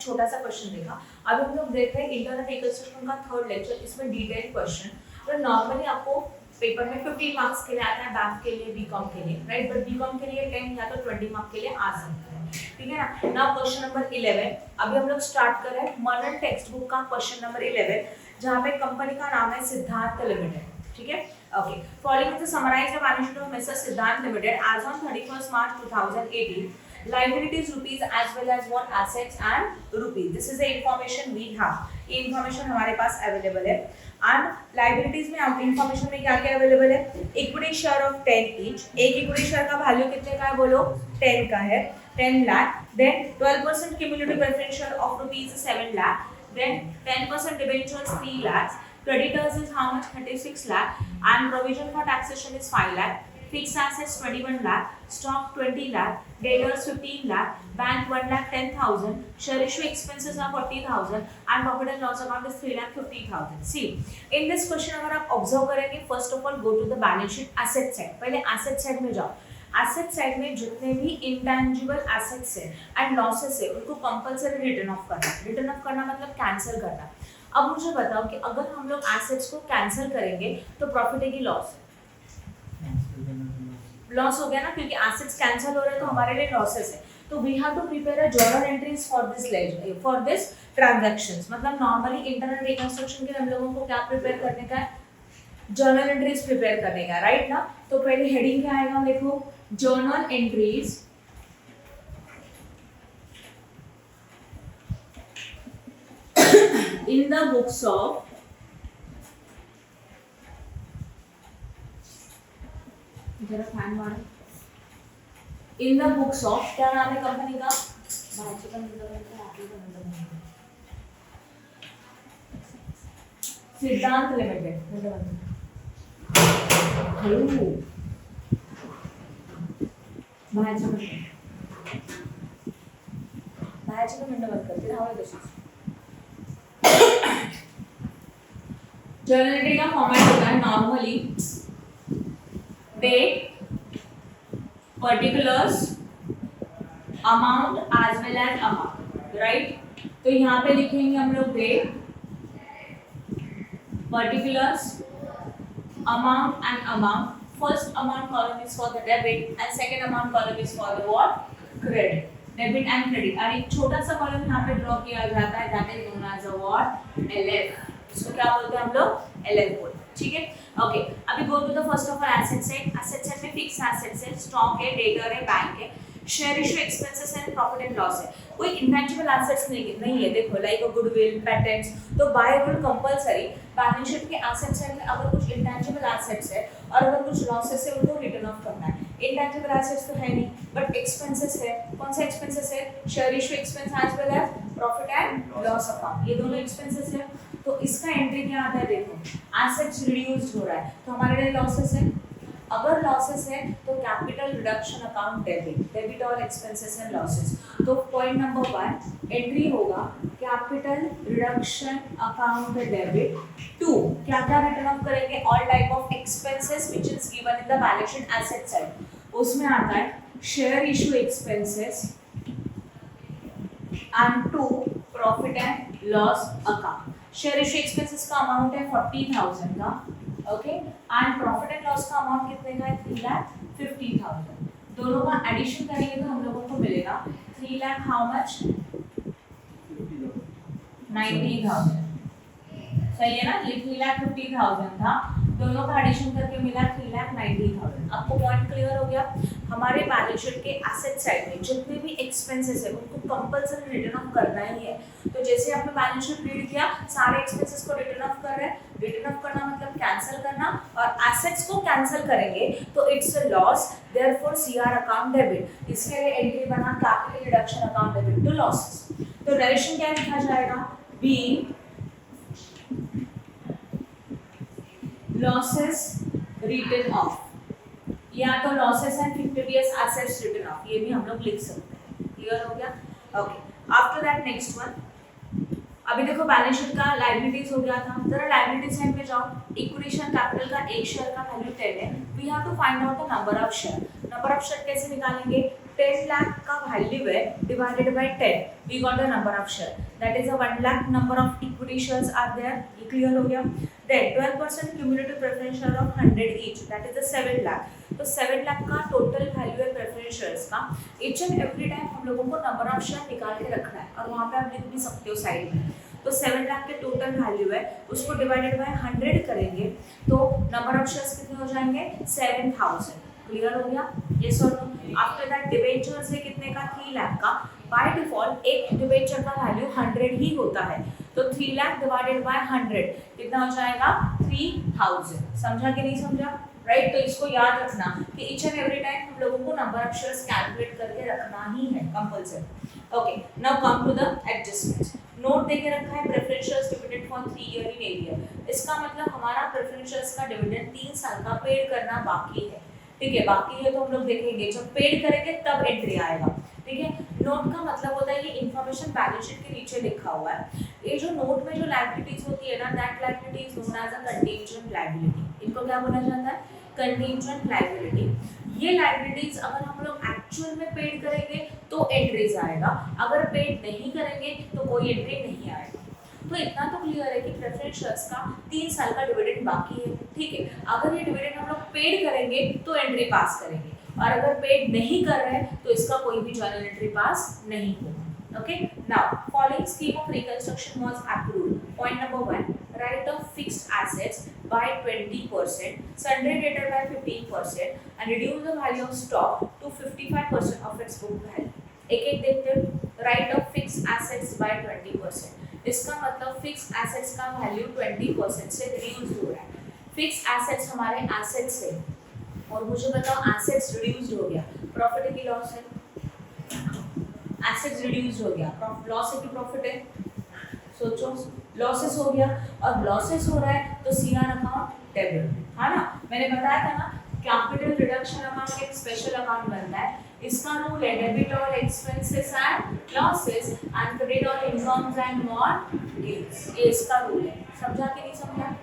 छोटा सा क्वेश्चन देखा। अभी हम लोग देख रहे हैं इंटरनल व्हीकल सिस्टम का थर्ड लेक्चर, इसमें डिटेल क्वेश्चन। तो नॉर्मली आपको पेपर में 15 मार्क्स के लिए आता है, बैक के लिए, बीकॉम के लिए, राइट, बट बीकॉम के लिए 10 या तो 20 मार्क्स के लिए आ सकता है, ठीक है ना। नाउ क्वेश्चन नंबर 11, अभी हम लोग स्टार्ट कर रहे हैं मॉडर्न टेक्स्ट बुक का क्वेश्चन नंबर 11, जहां पे कंपनी का नाम है सिद्धार्थ लिमिटेड, ठीक है। Okay, following is the summarized balance sheet of mister Siddharth limited as on 31st March 2018, liabilities rupees as well as what assets and rupees, this is the information we have, ये information हमारे पास available है। And liabilities में आपकी information में क्या क्या available है, इक्विटी शेयर ऑफ 10 ईच, एक इक्विटी शेयर का वैल्यू कितने का है बोलो, 10 का है, 10 lakh, then 12% cumulative preference share of rupees 7 lakh, then 10% debentures 3 lakh, creditors is how much, 36 lakh, and provision for taxation is 5 lakh, fixed assets 21 lakh, stock 20 lakh, debtors 15 lakh, bank 1,10,000, share issue expenses are 40,000, and profit and loss account is 3,50,000. See, in this question अगर आप observe करेंगे, first of all go to the balance sheet asset side, पहले asset side में जाओ। Asset side में जितने भी intangible assets है एंड लॉसेस है उनको कंपल्सरी रिटर्न ऑफ करना, रिटर्न ऑफ करना मतलब कैंसिल करना। अब मुझे बताओ कि अगर हम लोग एसेट्स को कैंसिल करेंगे तो प्रॉफिट है कि लॉस है, लॉस हो गया ना, क्योंकि एसेट्स कैंसिल हो रहे हैं तो हमारे लिए लॉसेस है। तो we have to prepare a journal entries for this transactions, मतलब नॉर्मली इंटरनल रिकंस्ट्रक्शन के लिए हम लोगों को क्या प्रिपेयर करने का है, जर्नल एंट्रीज प्रिपेयर करने का, राइट ना। तो पहले हेडिंग क्या आएगा, देखो journal entries in the books of जरा फैन मारो, in the books of, क्या नाम है कंपनी का, सिद्धांत लिमिटेड, बाहेरचं मिनटं बंद करते राहावे तशीच। जर्नल एंट्री का फॉर्मेट होता है normally date, particulars, amount as well as amount, right. तो यहाँ पे लिखेंगे हम लोग date, particulars, amount and amount. First amount column is for the debit and second amount column is for the what, credit, debit and credit. और एक छोटा सा कॉलम यहाँ पे ड्रॉ किया जाता है, that is known as a what, LF, इसको क्या बोलते हैं हम लोग, एलएफ बोलते हैं, ठीक है। ओके, अभी go to the first of all asset side. Asset side में फिक्स एसेट्स है, स्टॉक है, डेटर है, बैंक है, शेयर इशू एक्सपेंसेस है, प्रॉफिट एंड लॉस है। कोई इंटेंजिबल एसेट्स नहीं है, देखो लाइक गुडविल, पेटेंट्स, तो by rule compulsory balance sheet के एसेट साइड में अगर कुछ इंटेंजिबल एसेट्स है और अगर कुछ लॉसेस है उनको रिटर्न ऑफ करना है। इंटेंजिबल एसेट्स तो है नहीं, बट एक्सपेंसेस है, कौन सा एक्सपेंसेस है, share issue expense as well as profit and loss account, ये दोनों एक्सपेंसेस है। तो इसका एंट्री क्या आता है, देखो एसेट्स रिड्यूस्ड हो रहा है तो हमारे लिए लॉसेस है, अगर लॉसेस है तो capital reduction account debit, debit all expenses and losses. तो पॉइंट नंबर 1 एंट्री होगा कैपिटल रिडक्शन अकाउंट डेबिट। 2 क्या क्या रिटर्न ऑफ करेंगे, all type of expenses which is given in the balance sheet asset side, उसमें आता है share issue expenses and 2 profit and loss account. Share issue expenses का amount है 40,000 का, okay, and profit and loss का amount कितने का है, 3,50,000। दोनों का एडिशन करेंगे तो हम लोगों को मिलेगा 3 लाख हाउ मच, 90,000, सही है ना। ये 3,50,000 था, दोनों का एडिशन करके मिला 3,90,000। आपको पॉइंट क्लियर हो गया। हमारे बैलेंस शीट के एसेट साइड में जितने भी एक्सपेंसेस है उनको कंपल्सरी रिटर्न ऑफ करना ही है। तो जैसे आपने बैलेंस शीट रीड किया, सारे एक्सपेंसेस को रिटर्न ऑफ कर रहे हैं, रिटर्न ऑफ करना मतलब कैंसिल करना, और एसेट्स को कैंसिल करेंगे तो it's a loss, therefore CR account debit. इसके लिए एंट्री बना capital reduction account debit to losses. तो रिलेशन क्या लिखा जाएगा, बी लॉसेस रिटर्न ऑफ, या तो losses and fictitious assets written off, ये भी हम लोग लिख सकते हैं। क्लियर हो गया, okay. After that next one, अभी देखो बैलेंस शीट का लायबिलिटीज हो गया था, जरा लायबिलिटी साइड पे जाओ। इक्विटी शेयर कैपिटल का एक शेयर का वैल्यू 10 है, we have to find out the number of share. Number of share कैसे निकालेंगे, 10 लाख का वैल्यू है divided by 10 we got the number of share, that is a 1 lakh number of equity shares are there, ये clear हो गया। Then 12% cumulative preference share of 100 each, that is a 7 lakh. तो 7 लाख का total value है प्रेफरेंस शेयर्स का। Each and every time हम लोगों को नंबर ऑफ शेयर निकाल के रखना है और वहाँ पे आप लिख भी सकते हो साइड में। तो 7 लाख के टोटल वैल्यू है, उसको डिवाइडेड बाय 100 करेंगे तो नंबर ऑफ शेयर्स कितने हो जाएंगे 7000। क्लियर हो गया, ये सर। आफ्टर दैट डिबेंचर्स है कितने का 3 लाख का। बाय डिफॉल्ट एक डिबेंचर का वैल्यू 100 ही होता है, तो 3 लाख डिवाइडेड बाय 100 कितना हो जाएगा 3000। समझा कि नहीं समझा, राइट। तो इसको याद रखना कि ईच एंड एवरी टाइम हम लोगों को नंबर ऑफ शेयर्स कैलकुलेट करके रखना ही है compulsory. Okay, now come to the adjustments. Note देके रखा है preference shares dividend for 3 year in arrear. इसका मतलब हमारा प्रेफरेंस शेयर्स का डिविडेंड 3 साल का पेड करना बाकी है, ठीक है। बाकी है तो हम लोग देखेंगे, जब पेड करेंगे तब एंट्री आएगा, ठीक है। नोट का मतलब होता है ये इन्फॉर्मेशन बैलेंस शीट के नीचे लिखा हुआ है। ये जो नोट में जो लायबिलिटीज होती है ना, that liability is known as a contingent liability. इनको क्या बोला जाता है, कंटीजेंट लायबिलिटी। ये लायबिलिटीज अगर हम लोग एक्चुअल में पेड करेंगे तो एंट्रीज आएगा, अगर पेड नहीं करेंगे तो कोई एंट्री नहीं आएगा। तो इतना तो क्लियर है कि प्रेफरेंस शेयर्स का 3 साल का डिविडेंड बाकी है, ठीक है। अगर ये डिविडेंड हम लोग पेड करेंगे तो एंट्री पास करेंगे, और अगर पेड नहीं कर रहे हैं तो इसका कोई भी जर्नल एंट्री पास नहीं होगा। Okay, now following scheme of reconstruction was approved. Point number 1, write off fixed assets by 20%, sundry debtor by 15%, and reduce the value of stock to 55% of its book value. एक देखते हैं, write off fixed assets by 20%। इसका मतलब fix assets का value 20% से reduce हो रहा है। फिक्स एसेट्स हमारे एसेट्स है, और मुझे बताओ एसेट्स रिड्यूस हो गया, प्रॉफिट की लॉस है, एसेट्स रिड्यूस हो गया, लॉस है कि प्रॉफिट है, सोचो। लॉसेस हो गया, और लॉसेस हो रहा है तो सीआर अकाउंट डेबिट, है ना। मैंने बताया था ना, कैपिटल रिडक्शन अकाउंट एक स्पेशल अकाउंट बनता है। इसका रूल है debit all expenses and losses and credit all incomes and mortgage, ये इसका रूल है। समझा कि नहीं समझा,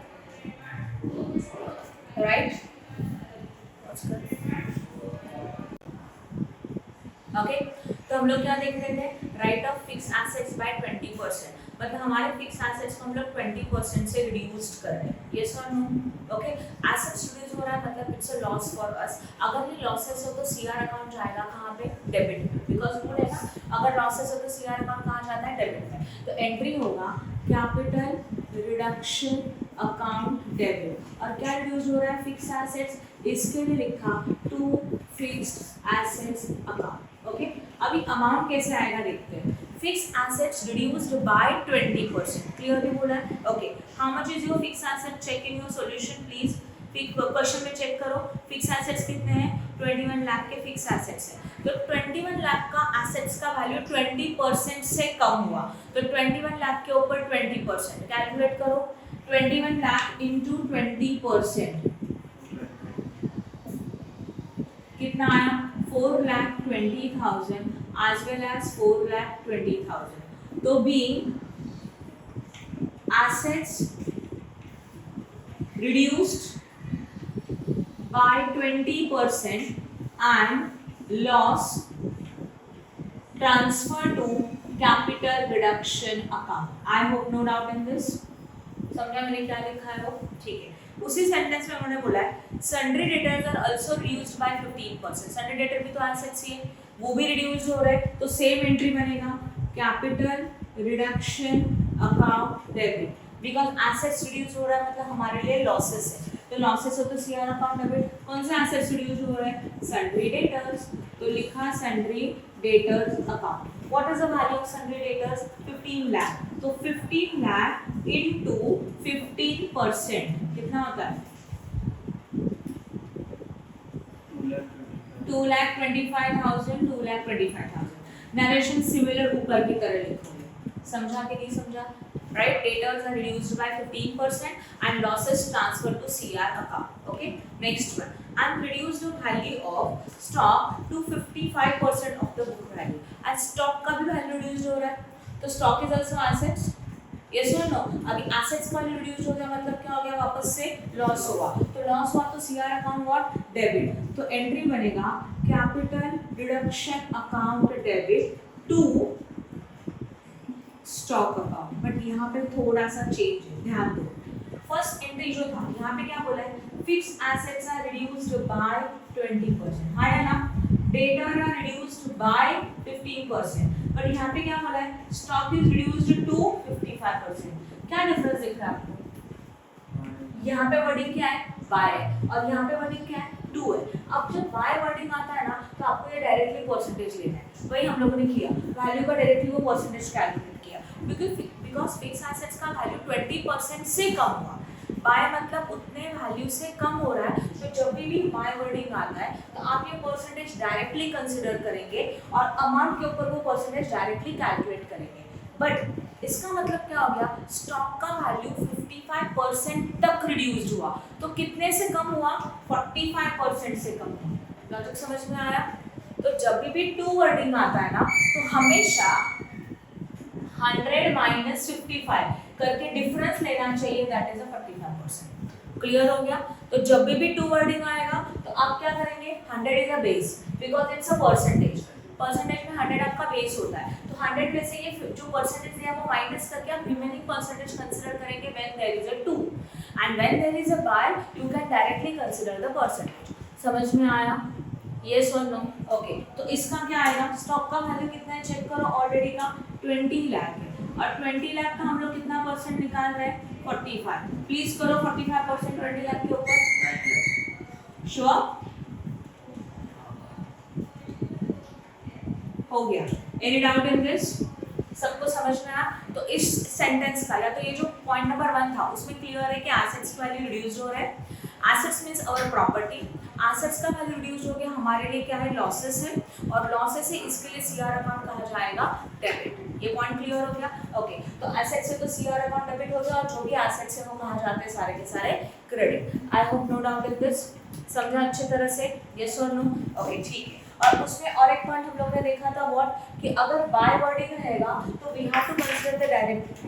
राइट। ओके, तो हम लोग क्या देख रहे थे, right of fix assets bye 20%, मतलब हमारे फिक्स एसेट्स को हम लोग 20% से रिड्यूस्ड कर रहे हैं, यस और नो। ओके, एसेट्स रिड्यूस हो रहा है मतलब it's a loss for us. अगर ये लॉसेस हो तो सीआर अकाउंट जाएगा कहाँ पे, डेबिट में, बिकॉज रूल है ना, अगर लॉसेस हो तो सीआर अकाउंट कहाँ जाता है, डेबिट में। तो एंट्री होगा कैपिटल रिडक्शन अकाउंट डेबिट, और क्या रिड्यूस हो रहा है, फिक्स एसेट्स, इसके लिए लिखा to fixed assets account. Okay, अभी अमाउंट कैसे आएगा देखते हैं। Fix assets reduced by 20%, clearly बोला है। Okay, how much is your fix asset, check in your solution please. Question में चेक करो फिक्स एसेट्स कितने हैं, 21 लाख के फिक्स एसेट्स हैं। तो 21 लाख का एसेट्स का वैल्यू 20% से कम हुआ, तो 21 लाख के ऊपर 20%, कैलकुलेट करो। 21 लाख इंटू 20% कितना आया, 4,20,000 as well as 4,20,000. तो being assets reduced by 20% and loss transfer to capital reduction account. I hope no doubt in this. समझा मैंने क्या लिखा है वो, ठीक है। उसी सेंटेंस में उन्होंने बोला है sundry debtors are also reduced by 15%। Sundry debtor भी तो एसेट्स ही है, वो भी रिड्यूस हो रहा है, तो सेम एंट्री बनेगा capital reduction account debit, because assets reduce हो रहा है मतलब हमारे लिए लॉसेस है, तो लॉसेस हो तो सीआर अकाउंट डेबिट। कौन सा एसेट्स रिड्यूस हो रहा है, सन्ड्री डेटर्स, तो लिखा sundry debtors account. What is the value of sundry debtors, 15 lakh, तो 15 लाख इनटू 15% कितना होता है, 2,25,000, 2,25,000। नरेशन सिमिलर ऊपर की तरह लिखोगे, समझा कि नहीं समझा, right? Debtors are reduced by 15% and losses transferred to CR account. Okay, next one, and reduced the value of stock to 55% of the book value, and stock का भी value reduced हो रहा है, तो stock is also assets, yes or no। अभी assets का value reduced हो गया मतलब क्या हो गया, वापस से loss हुआ, तो loss हुआ तो CR account what, debit, तो entry बनेगा capital deduction account debit to stock account, but यहाँ पे थोड़ा सा चेंज है, ध्यान दो। फर्स्ट एंट्री जो था यहाँ पे क्या बोला है, fix assets are reduced by 20%, हाँ या ना, debtor are reduced by 15%, but यहाँ पे क्या बोला है, स्टॉक इज रिड्यूस्ड टू 55%। क्या डिफरेंस दिख रहा है आपको? यहाँ पे वर्डिंग क्या है, बाय है, और यहाँ पे वर्डिंग क्या है, टू है। अब जब बाय वर्डिंग आता है ना तो आपको ये डायरेक्टली परसेंटेज लेना है, वही हम लोगों ने किया, वैल्यू का डायरेक्टली वो परसेंटेज कैलकुलेट किया, बिकॉज फिक्स एसेट्स का वैल्यू 20% से कम हुआ, बाय मतलब उतने वैल्यू से कम हो रहा है, तो जब भी बाय वर्डिंग आता है तो आप ये परसेंटेज डायरेक्टली कंसीडर करेंगे और अमाउंट के ऊपर वो परसेंटेज डायरेक्टली कैलकुलेट करेंगे। बट इसका मतलब क्या हो गया, स्टॉक का वैल्यू 55% तक रिड्यूस्ड हुआ, तो कितने से कम हुआ, 45% से कम हुआ। लॉजिक समझ में आया? तो जब भी टू वर्डिंग आता है ना तो हमेशा 100 माइनस 55 करके डिफरेंस लेना चाहिए, दैट इज 45%। क्लियर हो गया? तो जब भी टू वर्डिंग आएगा तो आप क्या करेंगे, 100 is a base because it's a percentage, percentage में 100 आपका बेस होता है, तो 100 में से ये जो परसेंटेज है वो माइनस करके आप रिमेनिंग परसेंटेज कंसीडर करेंगे when there is a 2, and when there is a by you can directly consider the percentage. समझ में आया? यस और नो? ओके, तो इसका क्या आएगा, स्टॉक का वैल्यू कितना है चेक करो, ऑलरेडी का 20 लाख है, और 20 लाख का हम लोग कितना परसेंट निकाल रहे हैं, 45। प्लीज करो 45% 20 लाख के ऊपर। श्योर? हो गया? Any doubt in this? सबको समझ में आया? तो इस सेंटेंस का या तो ये जो पॉइंट नंबर 1 था उसमें क्लियर है कि एसेट्स वैल्यू रिड्यूस हो रहा है, assets means our property, assets का वैल्यू रिड्यूस हो गया, हमारे लिए क्या है, लॉसेस है, और लॉसेस है इसके लिए सीआर अकाउंट कहा जाएगा डेबिट। ये पॉइंट क्लियर हो गया? ओके, तो एसेट्स है तो सीआर अकाउंट डेबिट हो गया, और जो भी एसेट्स है वो कहा जाते हैं सारे के सारे credit. I hope no doubt in this, समझा अच्छी तरह से? यस और नो? ओके, ठीक है। और उसमें और एक पॉइंट हम लोग ने देखा था व्हाट, कि अगर बाय वर्डिंग रहेगा तो we have to consider the direct,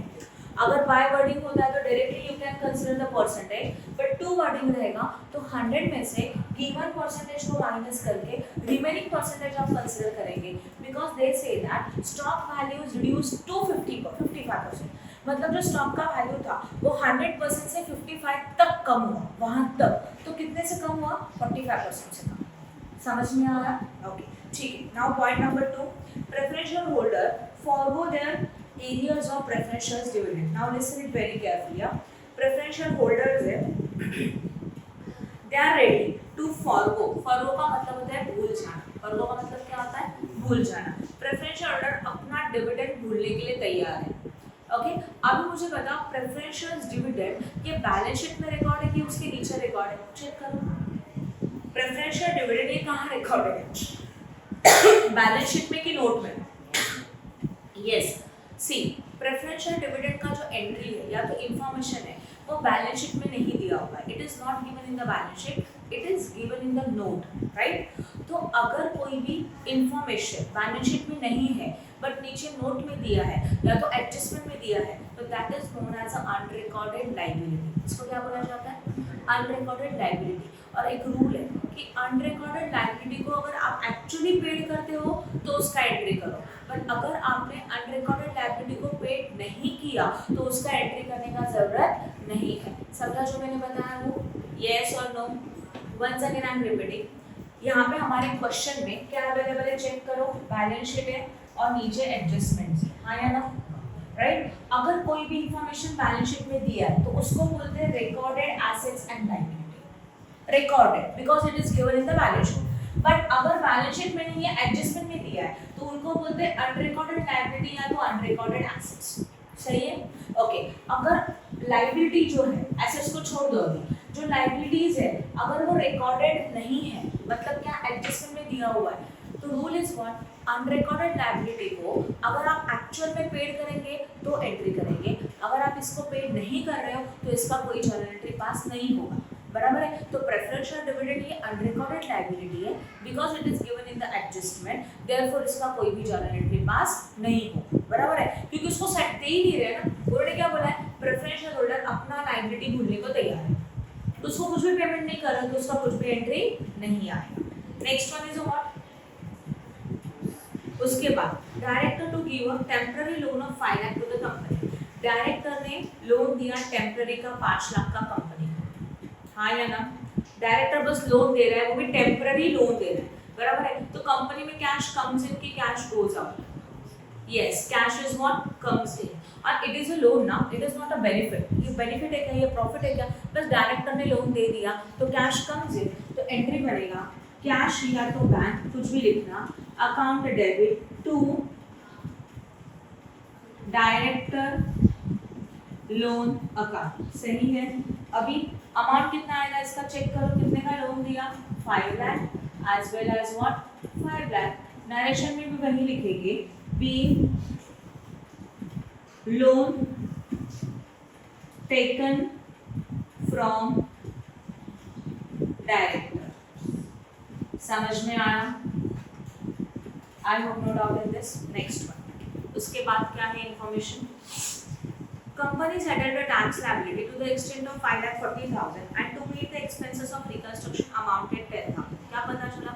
अगर बाय वर्डिंग होता है तो directly you can consider the percentage, but to wording रहेगा तो 100 में से गिवन परसेंटेज को माइनस करके रिमेनिंग परसेंटेज आप कंसीडर करेंगे, because they say that stock value is reduced to 55%, मतलब जो स्टॉक का वैल्यू था वो 100% से 55 तक कम हुआ, वहां तक, तो कितने से कम हुआ, 45% से कम। समझ में आ रहा? ओके, ठीक है। Now point number 2, preferential holder forgo their areas of preferential dividend. Now listen it very carefully. Preferential holders है, they are ready to forgo. Forgo का मतलब होता है भूल जाना, forgo का मतलब क्या होता है, भूल जाना। Preferential holder अपना डिविडेंड भूलने के लिए तैयार है। ओके, अभी मुझे बताओ प्रेफरेंशियल डिविडेंड ये बैलेंस शीट में रिकॉर्ड है कि उसके नीचे रिकॉर्ड है, चेक करो। प्रेफरेंशियल डिविडेंड ये कहाँ रिकॉर्ड है, बैलेंस शीट में कि नोट में? यस, सी प्रेफरेंशियल डिविडेंड का जो एंट्री है या तो इंफॉर्मेशन है वो बैलेंस शीट में नहीं दिया हुआ है, it is not given in the balance sheet, it is given in the note, right? तो अगर कोई भी इंफॉर्मेशन बैलेंस शीट में नहीं है बट नीचे नोट में दिया है या तो एडजस्टमेंट में दिया है, तो that is known as a unrecorded liability. इसको क्या बोला जाता है, अनरिकॉर्डेड लायबिलिटी। और एक रूल है कि अनरिकॉर्डेड लायबिलिटी को अगर आप एक्चुअली पेड करते हो तो उसका एंट्री करो, बट अगर आपने अनरिकॉर्डेड लायबिलिटी को पेड नहीं किया तो उसका एंट्री करने का जरूरत नहीं है। समझा जो मैंने बताया वो? यस और no? Once again I am repeating, यहाँ पे हमारे क्वेश्चन में क्या अवेलेबल है चेक करो, बैलेंस शीट है और नीचे एडजस्टमेंट्स, हाँ या ना, राइट? अगर कोई भी इंफॉर्मेशन बैलेंस शीट में दिया है तो उसको बोलते हैं recorded assets and liability, recorded because it is given in the balance sheet. But अगर बैलेंस शीट में नहीं है, एडजस्टमेंट में दिया है, तो उनको बोलते हैं अनरिकॉर्डेड लायबिलिटी या तो अनरिकॉर्डेड एसेट्स। सही है? ओके, अगर लायबिलिटी जो है, एसेट्स को छोड़ दो अभी, जो लायबिलिटीज है अगर वो रिकॉर्डेड नहीं है, मतलब क्या एडजस्टमेंट में दिया हुआ है, तो rule is what, unrecorded liability को अगर आप एक्चुअल में पेड करेंगे तो एंट्री करेंगे, अगर आप इसको पेड नहीं कर रहे हो तो इसका कोई जर्नल एंट्री पास नहीं होगा, बराबर है? तो प्रेफरेंशियल डिविडेंड ये अनरिकॉर्डेड लायबिलिटी है because it is given in the adjustment, therefore इसका कोई भी जर्नल एंट्री पास नहीं होगा, बराबर है? क्योंकि उसको सेट दे ही नहीं रहे ना, उन्होंने क्या बोला है, प्रेफरेंशियल होल्डर अपना लायबिलिटी भूलने को तैयार है, तो उसको कुछ भी पेमेंट नहीं कर रहा तो उसका कुछ भी एंट्री नहीं आएगा। नेक्स्ट वन इज व्हाट, उसके बाद director to give a temporary loan of 5 lakh to the company, director ने लोन दिया टेम्पररी का 5 लाख का कंपनी को, हाँ या ना? डायरेक्टर बस लोन दे रहा है, वो भी टेम्पररी लोन दे रहा है, बराबर है? तो कंपनी में कैश कम्स इन की cash goes out, yes cash is what comes in, और इट इज अ लोन ना, it is not a benefit, ये बेनिफिट है क्या, ये प्रॉफिट है क्या? बस डायरेक्टर ने लोन दे दिया तो कैश कम्स इन, तो एंट्री बनेगा कैश या तो बैंक कुछ भी लिखना, account debit to director loan account, सही है? अभी अमाउंट कितना आएगा इसका चेक करो, कितने का लोन दिया 5 lakh as well as what 5 lakh, narration में भी वही लिखेंगे be loan taken from director, समझ में आया? I hope no doubt in this. Next one, उसके बाद क्या है information, company settled the tax liability to the extent of 5,40,000 and to meet the expenses of reconstruction amounted 10,000। क्या पता चला,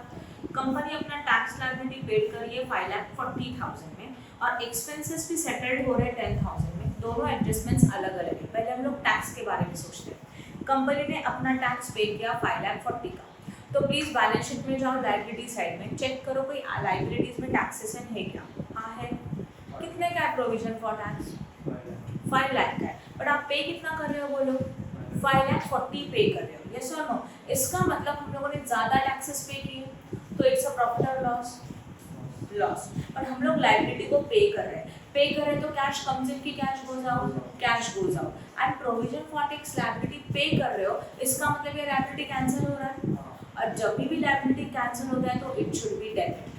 कंपनी अपना टैक्स लायबिलिटी पेड कर रही है 5,40,000 में और एक्सपेंसेस भी सेटल्ड हो रहे हैं 10,000 में, दोनों एडजस्टमेंट्स अलग अलग है। पहले हम लोग टैक्स के बारे में सोचते हैं, कंपनी ने अपना टैक्स पे किया 5,40,000 का, तो प्लीज बैलेंस शीट में जाओ, लायबिलिटी साइड में चेक करो कोई लायबिलिटीज में टैक्सेशन है क्या, हाँ है, कितने का है प्रोविजन फॉर टैक्स 5 लाख का है, बट आप पे कितना कर रहे हो बोलो 5,40,000 पे कर रहे हो, यस और नो? इसका मतलब हम लोगों ने ज्यादा टैक्सेस पे किए, तो इट्स अ प्रॉफिट और लॉस, लॉस, बट हम लोग लायबिलिटी को पे कर रहे हैं, पे कर रहे हैं तो कैश कम्स इन की cash goes out, cash goes out, and provision for tax liability पे कर रहे हो, इसका मतलब ये लायबिलिटी कैंसिल हो रहा है, और जब भी लायबिलिटी कैंसिल होता है तो इट शुड बी डेबिट।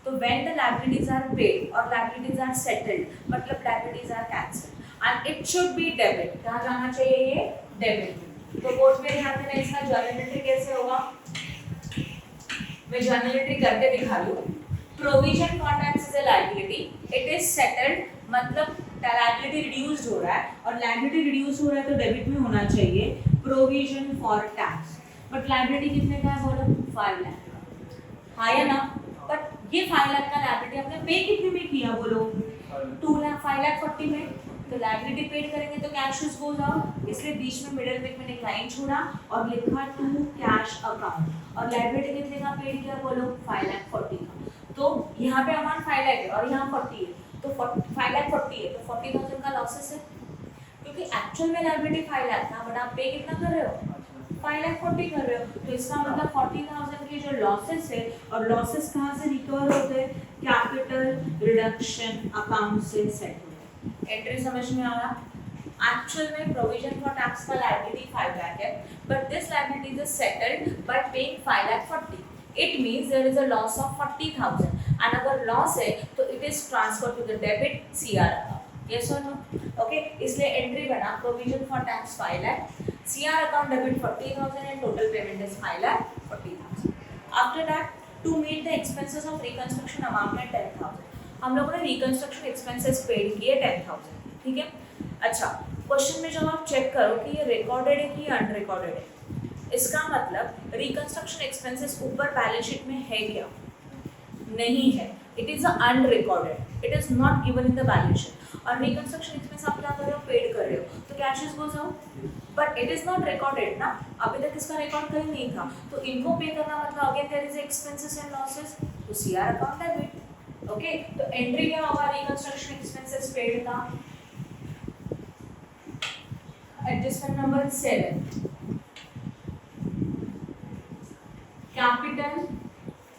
तो when the liabilities are paid और liabilities are settled, मतलब liabilities are cancelled and it should be debit, कहाँ जाना चाहिए ये debit। तो बोर्ड में ध्यान देना, इसका जर्नल एंट्री कैसे होगा, मैं जर्नल एंट्री करके दिखा लूँ। Provision for tax is a liability, it is settled, मतलब लायबिलिटी रिड्यूस्ड हो रहा है, और लायबिलिटी रिड्यूस हो रहा है तो डेबिट में होना चाहिए provision for tax, but liability कितने का है बोलो 5 लाख, हाँ या ना? बट ये 5 लाख का लायबिलिटी आपने पे कितने में किया बोलो 2 लाख 5,40,000 में, तो लायबिलिटी पेड करेंगे तो कैश गोज आउट, इसलिए बीच में मिडिल में मैंने लाइन छोड़ा और लिखा टू कैश अकाउंट, और लायबिलिटी कितने का पेड किया बोलो 5,40,000 का, तो यहाँ पे अमाउंट 5 लाख है और यहाँ 40 है, तो 5,40,000 है, तो 40,000 का लॉसेस है, क्योंकि एक्चुअल में लायबिलिटी 5 लाख था, बट आप पे कितना कर रहे हो 5,40,000 कर रहे हो, तो इसका मतलब 40,000 के जो लॉसेस है, और लॉसेस कहाँ से रिकवर होते हैं, कैपिटल रिडक्शन अकाउंट से सेट होते हैं। एंट्री समझ में आ रहा? एक्चुअल में प्रोविजन फॉर टैक्स का लायबिलिटी 5 लाख है, but this liability is settled by paying 5,40,000, it means there is a loss of 40,000, and अगर लॉस है तो it is transfer to the debit CR account, yes और नो? ओके, इसलिए entry बना provision for tax 5 lakh, CR account debit 40,000 and total payment is 5,40,000. After that, to meet the expenses of reconstruction amount में 10,000. हम लोगों ने reconstruction expenses paid किए 10,000, ठीक है? अच्छा, क्वेश्चन में जब आप चेक करो कि ये रिकॉर्डेड है कि अनरिकॉर्डेड है, इसका मतलब रिकंस्ट्रक्शन एक्सपेंसेस ऊपर बैलेंस शीट में है क्या? नहीं है, it is unrecorded, it is not given in the balance sheet, और रिकंस्ट्रक्शन एक्सपेंस आप क्या कर रहे हो पेड कर रहे हो, तो cash is goes out, but it is not recorded ना, अभी तक इसका रिकॉर्ड कहीं नहीं था, तो इनको पे करना मतलब again there is expenses and losses, तो सीआर अकाउंट डेबिट, ओके? तो एंट्री क्या होगा रिकंस्ट्रक्शन एक्सपेंसेस पेड का, adjustment number 7, capital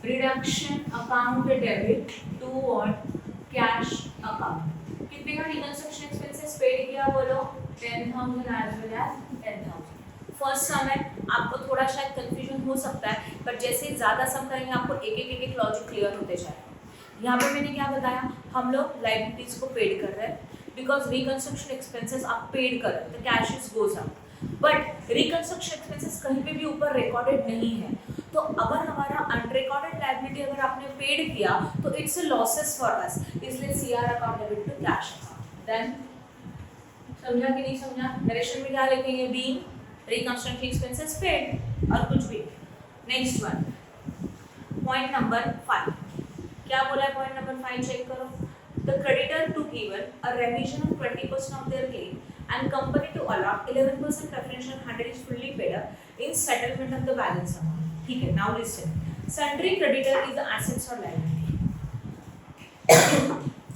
reduction account debit to what cash account, कितने का रिकंस्ट्रक्शन एक्सपेंसेस पेड किया बोलो 10,000 as well as 10,000। First sum है, आपको थोड़ा शायद कंफ्यूजन हो सकता है, पर जैसे ज़्यादा सम करेंगे आपको एक लॉजिक क्लियर होते जाएगा। यहाँ पे मैंने क्या बताया, हम लोग लायबिलिटीज को पेड कर रहे हैं बिकॉज रिकंस्ट्रक्शन एक्सपेंसेस आप पेड कर रहे हैं, तो cash is goes out, but reconstruction expenses कहीं पे भी ऊपर रिकॉर्डेड नहीं है, तो अगर हमारा अनरिकॉर्डेड लायबिलिटी अगर आपने पेड किया तो इट्स लॉसेस फॉर अस, इसलिए CR account debit to cash account. Then समझा कि नहीं समझा? नरेशन में क्या लिखेंगे, बी रिकंस्ट्रक्शन एक्सपेंसेस पेड और कुछ भी। नेक्स्ट वन, पॉइंट नंबर 5, क्या बोला है पॉइंट नंबर 5 चेक करो. The creditor to given a remission of 20% of their claim and company to allot 11% preferential 100 is fully paid up in settlement of the balance amount. ठीक है, now listen. Sundry creditor is the assets or liability.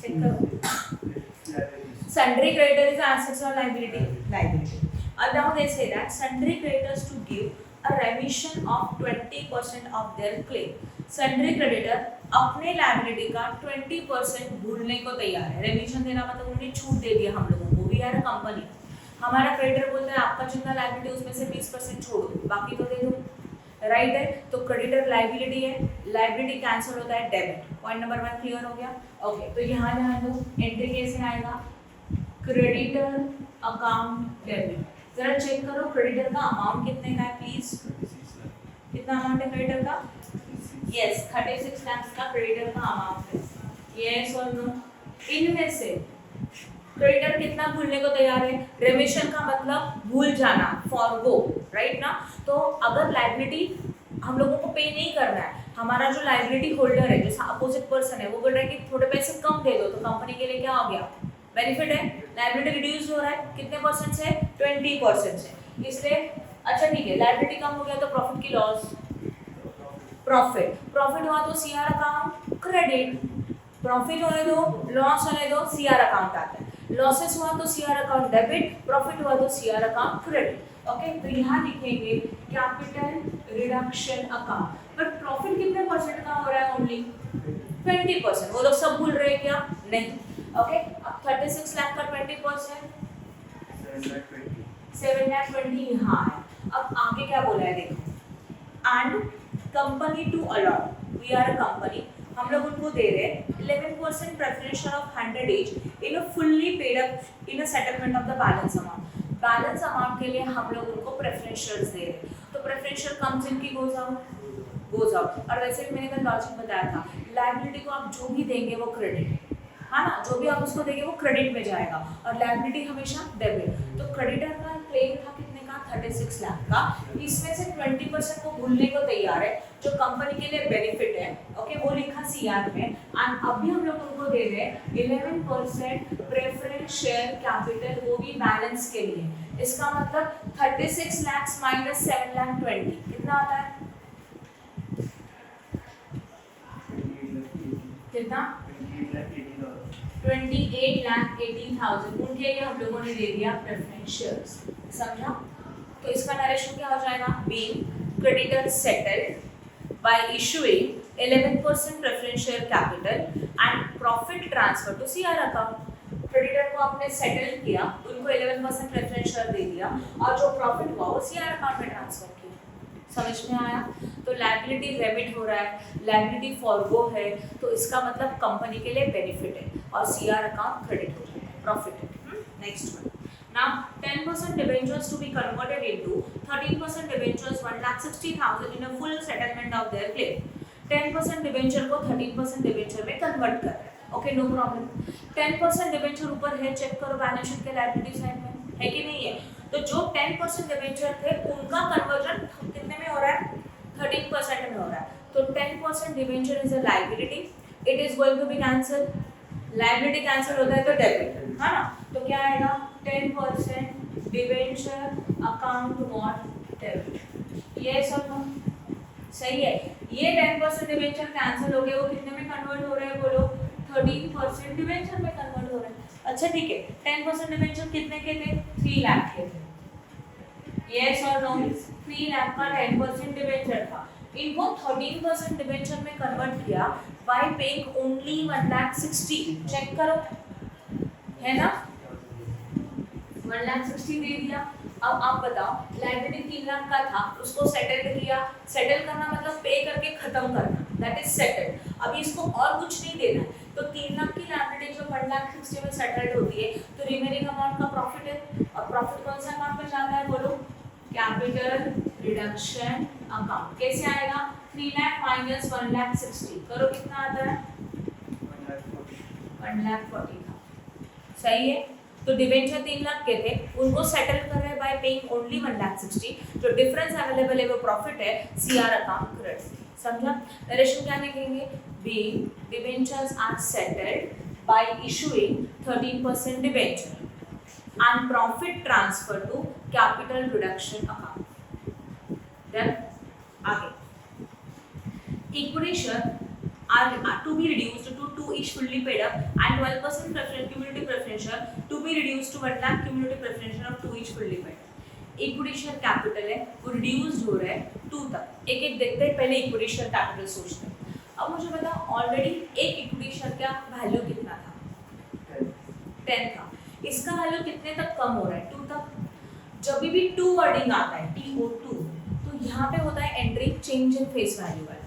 Check करो. Sundry creditor is the assets or liability. Liability. Now they say that sundry creditors to give a remission of 20% of their claim. Sundry creditor अपने liability का 20% भूलने को तैयार है. रेमिशन देना मतलब उन्हें छूट दे दिया हम लोगों को. We are a company. हमारा क्रेडिटर बोलता है आपका जितना लायबिलिटी उसमें से 20% छोड़ो, बाकी तो दे दो. राइट है. तो क्रेडिटर लायबिलिटी है, लायबिलिटी कैंसिल होता है डेबिट. पॉइंट नंबर 1 क्लियर हो गया. ओके, तो यहाँ ध्यान दो, एंट्री कैसे आएगा? Creditor account debit. जरा चेक करो क्रेडिटर का अमाउंट कितने का है प्लीज. कितना अमाउंट है क्रेडिटर का? यस, 36 लाख का क्रेडिटर का अमाउंट है. यस और नो. इनमें से क्रेडिटर कितना भूलने को तैयार है? रेमिशन का मतलब भूल जाना, फॉरगो, राइट ना. तो अगर लायबिलिटी हम लोगों को पे नहीं करना है, हमारा जो लायबिलिटी होल्डर है, जैसा अपोजिट पर्सन है, वो बोल रहा है कि थोड़े पैसे कम दे दो, तो कंपनी के लिए क्या हो गया? बेनिफिट है. लायबिलिटी रिड्यूस हो रहा है कितने परसेंट से? 20% से. इसलिए अच्छा ठीक है, लायबिलिटी कम हो गया तो प्रॉफिट की लॉस. प्रॉफिट हुआ तो सीआर अकाउंट क्रेडिट. प्रॉफिट होने दो, लॉस होने दो, सीआर अकाउंट आता है. लॉसेस हुआ तो सीआर अकाउंट डेबिट, प्रॉफिट हुआ तो सीआर अकाउंट क्रेडिट. ओके, तो यहाँ लिखेंगे capital reduction account. But profit कितने परसेंट का हो रहा है? ओनली 20%. वो लोग सब भूल रहे हैं क्या? नहीं. ओके, अब 36 लाख का 20% 7,20,000 यहाँ है. अब आगे क्या बोला है देखो. And company to allot, we are a company, हम लोग उनको दे रहे हैं 11% preferential of 100 each in a fully paid up in a settlement of the balance amount. Balance amount के लिए हम लोग उनको प्रेफरेंशियल्स दे रहे हैं. तो प्रेफरेंशियल कम्स इन की गोज आउट. और वैसे भी मैंने कल लॉजिक बताया था, लायबिलिटी को आप जो भी देंगे वो क्रेडिट, हाँ ना, जो भी आप उसको देंगे वो क्रेडिट में जाएगा और लायबिलिटी हमेशा डेबिट. तो क्रेडिटर का क्लेम था कितने का? 36 लाख का. इसमें से 20% को भूलने को तैयार है, जो कंपनी के लिए बेनिफिट है. ओके, वो लिखा सीआर में. एंड अभी हम लोग उनको दे रहे हैं 11% प्रेफरेंस शेयर कैपिटल, वो भी बैलेंस के लिए. इसका मतलब 36 लाख माइनस 7,20,000 कितना आता है? कितना? 28,80,000 उनके लिए हम लोगों ने दे दिया प्रेफरेंस शेयर्स. समझा? तो इसका नरेशन क्या हो जाएगा? Being creditor settled by issuing 11% preference share capital and profit transfer to CR account. Creditor को आपने सेटल किया, उनको 11% प्रेफरेंस शेयर दे दिया और जो प्रॉफिट हुआ वो सीआर अकाउंट में ट्रांसफर किया. समझ में आया? तो लायबिलिटी डेबिट हो रहा है, लायबिलिटी फॉरगो है, तो इसका मतलब कंपनी के लिए बेनिफिट है और सीआर अकाउंट क्रेडिट हो जाएगा, प्रॉफिट है. Next one. Now 10% debentures to be converted into 13% debentures 1,60,000 in a full settlement of their claim. 10% debenture को 13% डिबेंचर में कन्वर्ट कर रहे हैं. Okay, no problem. 10% डिबेंचर ऊपर है, चेक करो बैलेंस शीट के लायबिलिटी साइड में है कि नहीं है. तो जो 10% डिबेंचर थे उनका कन्वर्जन कितने में हो रहा है? 13% में हो रहा है. तो 10% debenture is a liability, it is going to be cancel. Liability cancel होता है तो डेबिट, है ना. तो क्या आएगा? 10% डिबेंचर अकाउंट व्हाट डेबिट. ये सब सही है. ये 10% डिबेंचर कैंसिल हो गए, वो कितने में कन्वर्ट हो रहे हैं बोलो? 13% डिबेंचर में कन्वर्ट हो रहे हैं. अच्छा ठीक है, 10% डिबेंचर कितने के थे? 3 लाख के थे. यस और नो? 3 लाख का 10% डिबेंचर था, इनको 13% डिबेंचर में कन्वर्ट किया बाय पेइंग ओनली 1,60,000. चेक करो, है ना, 1,60,000 दे दिया. अब आप बताओ, लायबिलिटी 3 लाख का था, उसको सेटल किया. सेटल करना मतलब पे करके खत्म करना, दैट इज सेटल. अभी इसको और कुछ नहीं देना है. तो 3 लाख की लायबिलिटी जो 1,60,000 में सेटल्ड होती है, तो रिमेनिंग अमाउंट का प्रॉफिट है. और प्रॉफिट कौन सा अकाउंट में जाता है बोलो? Capital reduction account. कैसे आएगा? 3 लाख माइनस 1,60,000 करो, कितना आता है? 1,40,000. सही है. तो डिबेंचर 3 लाख के थे, उनको सेटल कर रहे हैं बाय पेइंग ओनली 1,60,000. जो डिफरेंस अवेलेबल है वो प्रॉफिट है, सीआर अकाउंट क्रेडिट. समझा? नरेशन क्या लिखेंगे? Be debentures are settled by issuing 13% debenture and profit transfer to capital reduction account. Then आगे equity share are to be reduced to 2 each fully paid up and 12% preference cumulative preference share to be reduced to 1 lakh cumulative preference share of 2 each fully paid. Equity share capital है वो reduce हो रहा है 2 तक। एक एक देखते हैं, पहले इक्विटी शेयर कैपिटल सोचते हैं। अब मुझे बताओ ऑलरेडी एक इक्विटी शेयर का वैल्यू कितना था? 10 था। इसका वैल्यू कितने तक कम हो रहा है? 2 तक। जब भी 2 वर्डिंग आता है TO2 तो यहाँ पे होता है entry change in face value वाला।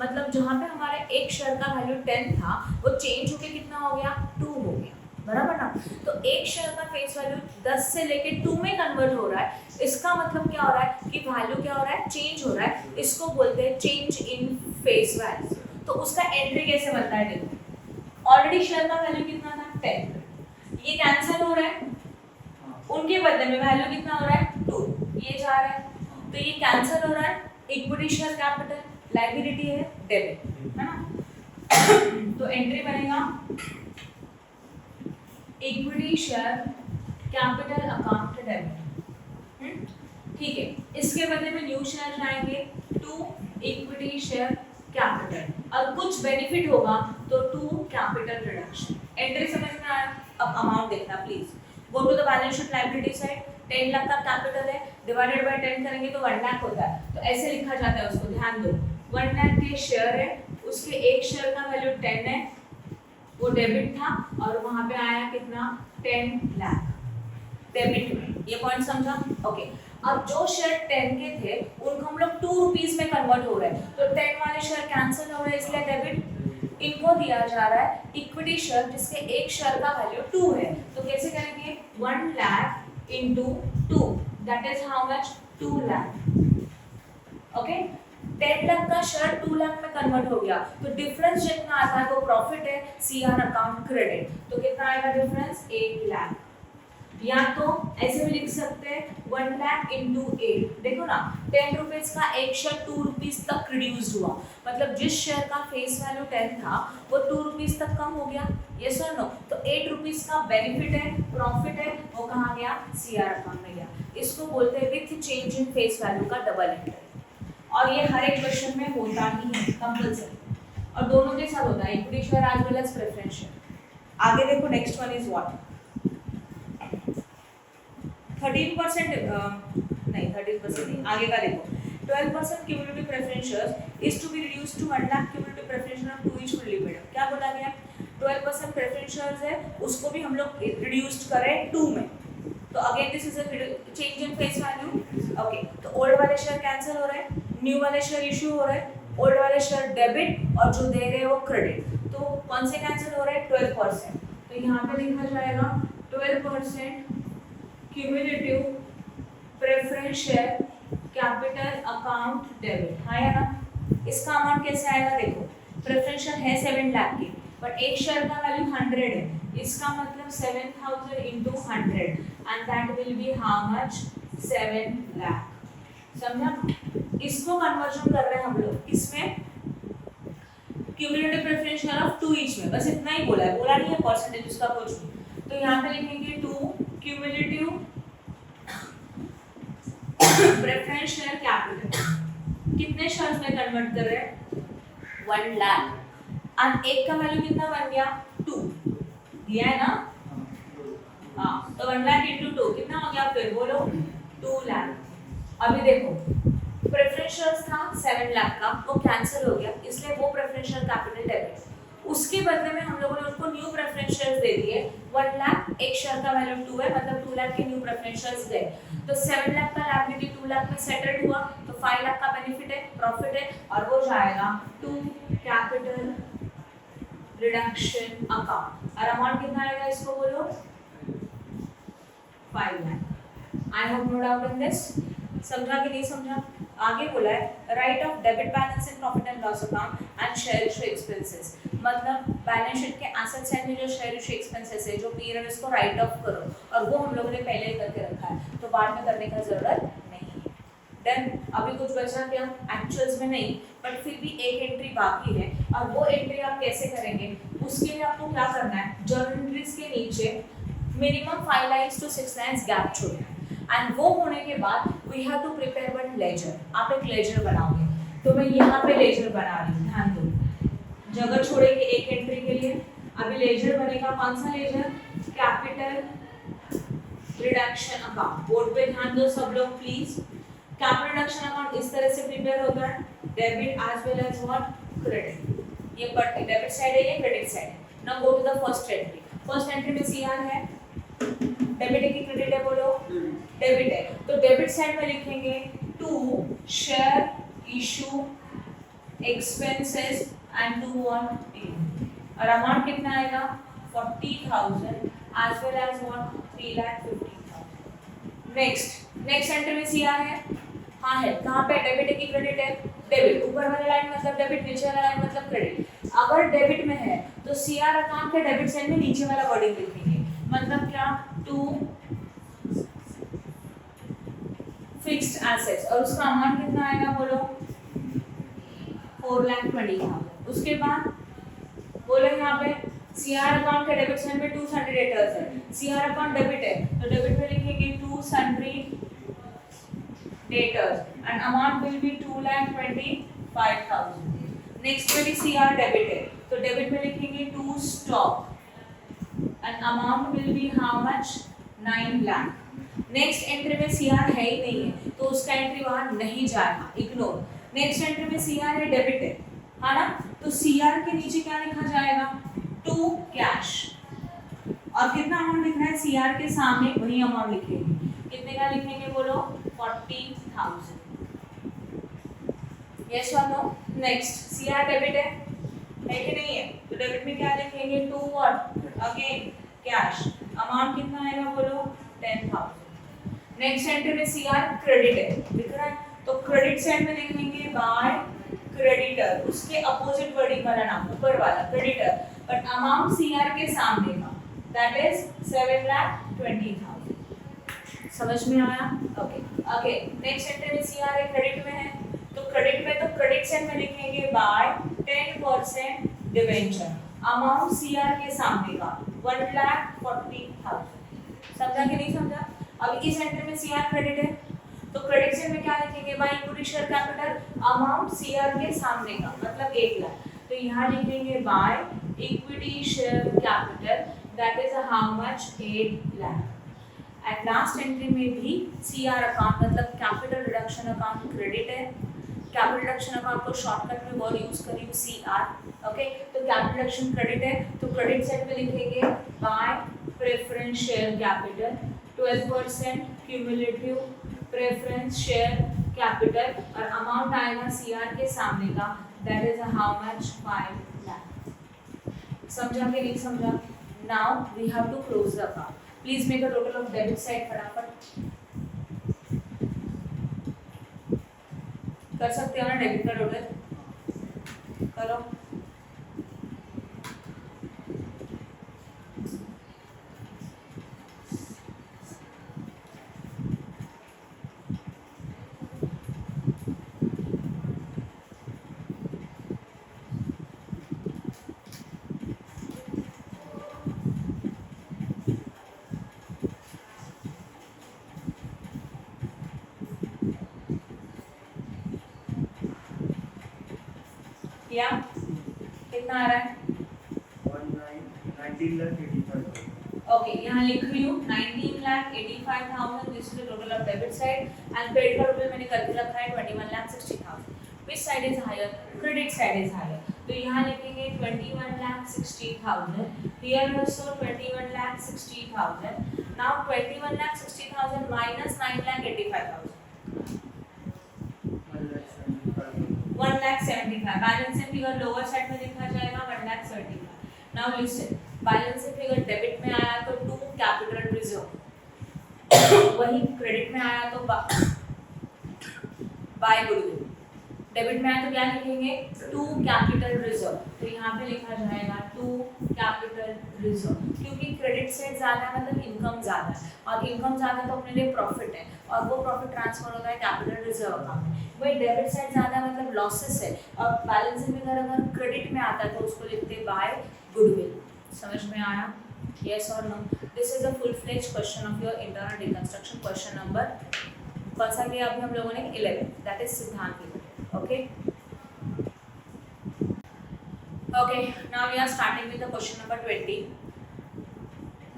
मतलब जहाँ पे हमारे एक शेयर का वैल्यू 10 था वो चेंज होके कितना हो गया? 2 हो गया, बराबर ना? तो एक शेयर का फेस वैल्यू 10 से लेके 2 में कन्वर्ट हो रहा है। इसका मतलब क्या हो रहा है कि वैल्यू क्या हो रहा है? चेंज हो रहा है। इसको बोलते हैं चेंज इन फेस वैल्यू। तो उसका एंट्री कैसे बनता है? देखो ऑलरेडी शेयर का वैल्यू कितना था? 10। ये कैंसिल हो रहा है, उनके बदले में वैल्यू कितना हो रहा है? 2। ये जा रहा है तो ये कैंसिल हो रहा है। इक्विटी शेयर कैपिटल लायबिलिटी है, डेबिट है ना? तो एंट्री बनेगा equity share capital account debit. ठीक है, इसके बदले में न्यू शेयर जाएंगे टू इक्विटी शेयर कैपिटल। अब कुछ बेनिफिट होगा तो टू कैपिटल रिडक्शन। एंट्री समझ में आया? अब अमाउंट देखना please. Go to the balance sheet liability side. 10 lakh का कैपिटल है, डिवाइडेड बाय 10 करेंगे तो 1 लाख होता है। तो ऐसे लिखा जाता है उसको, ध्यान दो। 1 लाख के शेयर है, उसके एक शेयर का वैल्यू 10 है, वो डेबिट था और वहां पे आया कितना? 10 लाख डेबिट में। ये पॉइंट समझा? ओके। अब जो शेयर 10 के थे उनको हम लोग 2 रुपीस में कन्वर्ट हो रहे हैं, तो 10 वाले शेयर कैंसिल हो रहे हैं, इसलिए डेबिट। इनको दिया जा रहा है इक्विटी शेयर जिसके एक शेयर का वैल्यू 2 है। तो कैसे करेंगे? 1 lakh into 2, that is how much? 2 lakh. Okay, 10 lakh का शेयर 2 लाख में कन्वर्ट हो गया, तो डिफरेंस जितना आता है वो प्रॉफिट है, सीआर अकाउंट क्रेडिट। तो कितना आएगा डिफरेंस? 8 लाख। या तो ऐसे भी लिख सकते हैं 1 लाख इंटू 8। देखो ना, 10 रुपीज का एक शेयर 2 रुपीज तक रिड्यूस हुआ, मतलब जिस शेयर का फेस वैल्यू 10 था वो 2 रुपीज तक कम हो गया। यस और नो? तो 8 रुपीज का बेनिफिट है, प्रॉफिट है, वो कहाँ गया? सीआर अकाउंट में गया। इसको बोलते हैं with change in face value का डबल एंट्री। और ये हर एक क्वेश्चन में होता ही है कंपल्सरी, और दोनों के साथ होता है, equity share as well as preference share. आगे देखो, नेक्स्ट वन इज व्हाट? 13% नहीं, 13% नहीं, आगे का देखो। 12% cumulative preference shares is to be reduced to 1 lakh cumulative preference share of 2 each fully paid up। क्या बोला गया? 12% preference shares है, उसको भी हम लोग reduced करें 2 में। तो again this is a change in face value. Okay, तो ओल्ड वाले शेयर कैंसिल हो रहे हैं, न्यू वाले शेयर इशू हो रहे हैं। ओल्ड वाले शेयर डेबिट और जो दे रहे हैं वो क्रेडिट। तो कौन से कैंसिल हो रहे हैं? 12%। तो यहाँ पे लिखा जाएगा 12% cumulative preference share capital account debit. हाँ या ना? इसका अमाउंट कैसे आएगा? देखो, प्रेफरेंस शेयर है 7 लाख की, बट एक शेयर का वैल्यू 100 है। इसका मतलब 7000 into 100 and that will be how much? 7 lakh. समझा? इसको कन्वर्जन कर रहे हैं हम लोग इसमें cumulative preference share of 2 each में। बस इतना ही बोला है, बोला नहीं है परसेंटेज उसका कुछ। तो यहाँ पे लिखेंगे 2 क्यूमुलेटिव प्रेफरेंस शेयर कैपिटल। कितने शेयर्स में कन्वर्ट कर रहे हैं? 1 लाख। और एक का वैल्यू कितना बन गया? 2 दिया है ना? हाँ, तो 1 लाख इंटू 2 कितना हो गया? फिर बोलो 2 लाख। अभी देखो, प्रेफरेंस शेयर्स था 7 लाख का, वो कैंसिल हो गया, इसलिए वो प्रेफरेंस शेयर कैपिटल डेबिट। उसके बदले में हम लोगों ने उनको न्यू प्रेफरेंस शेयर्स दे दिए 1 लाख। एक शेयर का वैल्यू 2 है, मतलब 2 लाख के न्यू प्रेफरेंस शेयर्स गए। तो 7 लाख का लायबिलिटी 2 लाख में सेटल्ड हुआ, तो 5 लाख का बेनिफिट है, प्रॉफिट है, और वो जाएगा टू कैपिटल रिडक्शन अकाउंट। और अमाउंट कितना आएगा? इसको बोलो 5 lakh. I hope no doubt in this. समझा कि नहीं समझा? आगे बोला है write off debit balance in profit and loss account and share issue expenses. मतलब बैलेंस शीट के एसेट साइड में जो शेयर इशू एक्सपेंसेस है, जो पीरियड, इसको राइट ऑफ करो, और वो हम लोगों ने पहले ही करके रखा है, तो बाद में करने का जरूरत नहीं है। डन। अभी कुछ बचा क्या, एक्चुअल्स में नहीं, बट फिर भी एक एंट्री बाकी है, और वो एंट्री आप कैसे करेंगे, उसके लिए आपको क्या करना है, जर्नल एंट्रीज के नीचे minimum 5 lines to 6 lines gap छोड़ना है, एंड वो होने के बाद we have to prepare one ledger. आप एक लेजर बनाओगे, तो मैं यहाँ पे लेजर बना रही हूँ, ध्यान दो, जगह छोड़ेंगे एक एंट्री के लिए। अभी लेजर बनेगा, कौन सा ledger, capital reduction account. Board पे ध्यान दो सब लोग प्लीज। कैपिटल रिडक्शन अकाउंट इस तरह से प्रिपेयर होता है, debit as well as what, credit. ये पट्टी डेबिट साइड है, ये क्रेडिट साइड है। Now go to the first entry. First entry में सीआर है, डेबिट है कि क्रेडिट है, बोलो डेबिट है, तो डेबिट साइड में लिखेंगे to share issue expenses and to what पे, और अमाउंट कितना आएगा 40,000 as well as what 3,50,000। Next entry में सीआर है, हाँ है, कहाँ पे डेबिट है कि क्रेडिट है, डेबिट। ऊपर वाला लाइन मतलब डेबिट, नीचे वाला लाइन मतलब क्रेडिट। अगर डेबिट में है तो सीआर अकाउंट के डेबिट साइड में नीचे वाला वर्डिंग लिखेंगे, मतलब क्या, टू फिक्स्ड एसेट्स, और उसका अमाउंट कितना आएगा बोलो 4,20,000। उसके बाद बोलो यहाँ पे सीआर अकाउंट के डेबिट साइड में टू सन्ड्री डेटर्स है, सीआर अकाउंट डेबिट है तो डेबिट में लिखेंगे to sundry debtors and amount will be 2,25,000। Next में भी सीआर डेबिट है तो डेबिट में लिखेंगे to stock and amount will be how much 9 lakh. Next entry में सीआर है ही नहीं है तो उसका एंट्री वहां नहीं जाएगा, इग्नोर। नेक्स्ट एंट्री में सीआर है, डेबिट है ना, तो सीआर के नीचे क्या लिखा जाएगा, टू कैश, और कितना अमाउंट लिखना है सीआर के सामने वही अमाउंट लिखेंगे, कितने का लिखेंगे बोलो 40,000। यस और नो। नेक्स्ट सीआर डेबिट है कि नहीं है, तो डेबिट में क्या लिखेंगे, to what, again cash, amount कितना आएगा बोलो 10,000। नेक्स्ट एंट्री में सीआर क्रेडिट है, दिख रहा है, तो क्रेडिट साइड में लिखेंगे बाय क्रेडिटर, उसके अपोजिट वर्डिंग वाला नाम ऊपर वाला क्रेडिटर, बट अमाउंट सीआर के सामने का, दैट इज 7,20,000। समझ में आया, ओके ओके। नेक्स्ट एंट्री में सीआर है, क्रेडिट में है, तो क्रेडिट में तो क्रेडिट साइड में लिखेंगे बाय 10% डिवेंचर, अमाउंट सीआर के सामने का 1,40,000। समझा कि नहीं समझा। अब इस एंट्री में सीआर क्रेडिट है तो क्रेडिट साइड में क्या लिखेंगे, by equity share capital, amount CR के सामने का मतलब 1 लाख, तो यहाँ लिखेंगे by equity share capital, that is how much 8 lakh. And last entry में भी सीआर अकाउंट मतलब कैपिटल रिडक्शन अकाउंट क्रेडिट है, कैपिटल रिडक्शन अकाउंट को शॉर्टकट में वर्ड यूज करिए सीआर, ओके। तो कैपिटल रिडक्शन क्रेडिट है तो क्रेडिट साइड में लिखेंगे bye preference share capital 12% cumulative preference share capital, और अमाउंट आएगा सीआर के सामने का, that is how much 5 lakh. समझा कि नहीं समझा। Now we have to close the account, please make a total of debit side, फटाफट कर सकते हो ना डेबिट का टोटल, करो। क्या कितना आ रहा है, 19,85,000। ओके यहाँ लिख रही हूँ 19,85,000, this is the total of debit side, and credit का टोटल मैंने करके रखा है 21,60,000। Which side is higher, credit side is higher, तो यहाँ लिखेंगे 21,60,000, here also 21,60,000। Now 21,60,000 minus 9,85,000, 1,75,000। Balance figure lower side में लिखा जाएगा 1,75,000। Now listen, balance figure debit में आया तो टू कैपिटल रिजर्व, वही क्रेडिट में आया तो बाय गुडविल, डेबिट में आए तो क्या लिखेंगे, टू कैपिटल रिजर्व, तो यहाँ पे लिखा जाएगा टू कैपिटल रिजर्व, क्योंकि क्रेडिट से ज्यादा है मतलब इनकम ज्यादा है, और इनकम ज्यादा तो अपने लिए प्रॉफिट है, और वो प्रॉफिट ट्रांसफर होता है कैपिटल रिजर्व अकाउंट में। वही डेबिट साइड ज्यादा है मतलब लॉसेस है, और बैलेंसिंग फिगर अगर क्रेडिट में आता है तो उसको लिखते बाय गुडविल। समझ में आया? Yes or no? This is a full-fledged question of your internal reconstruction. Question number कौन सा लिया अभी हम लोगों ने 11, that is सिद्धांत figure. Okay. Okay. Now we are starting with the question number 20.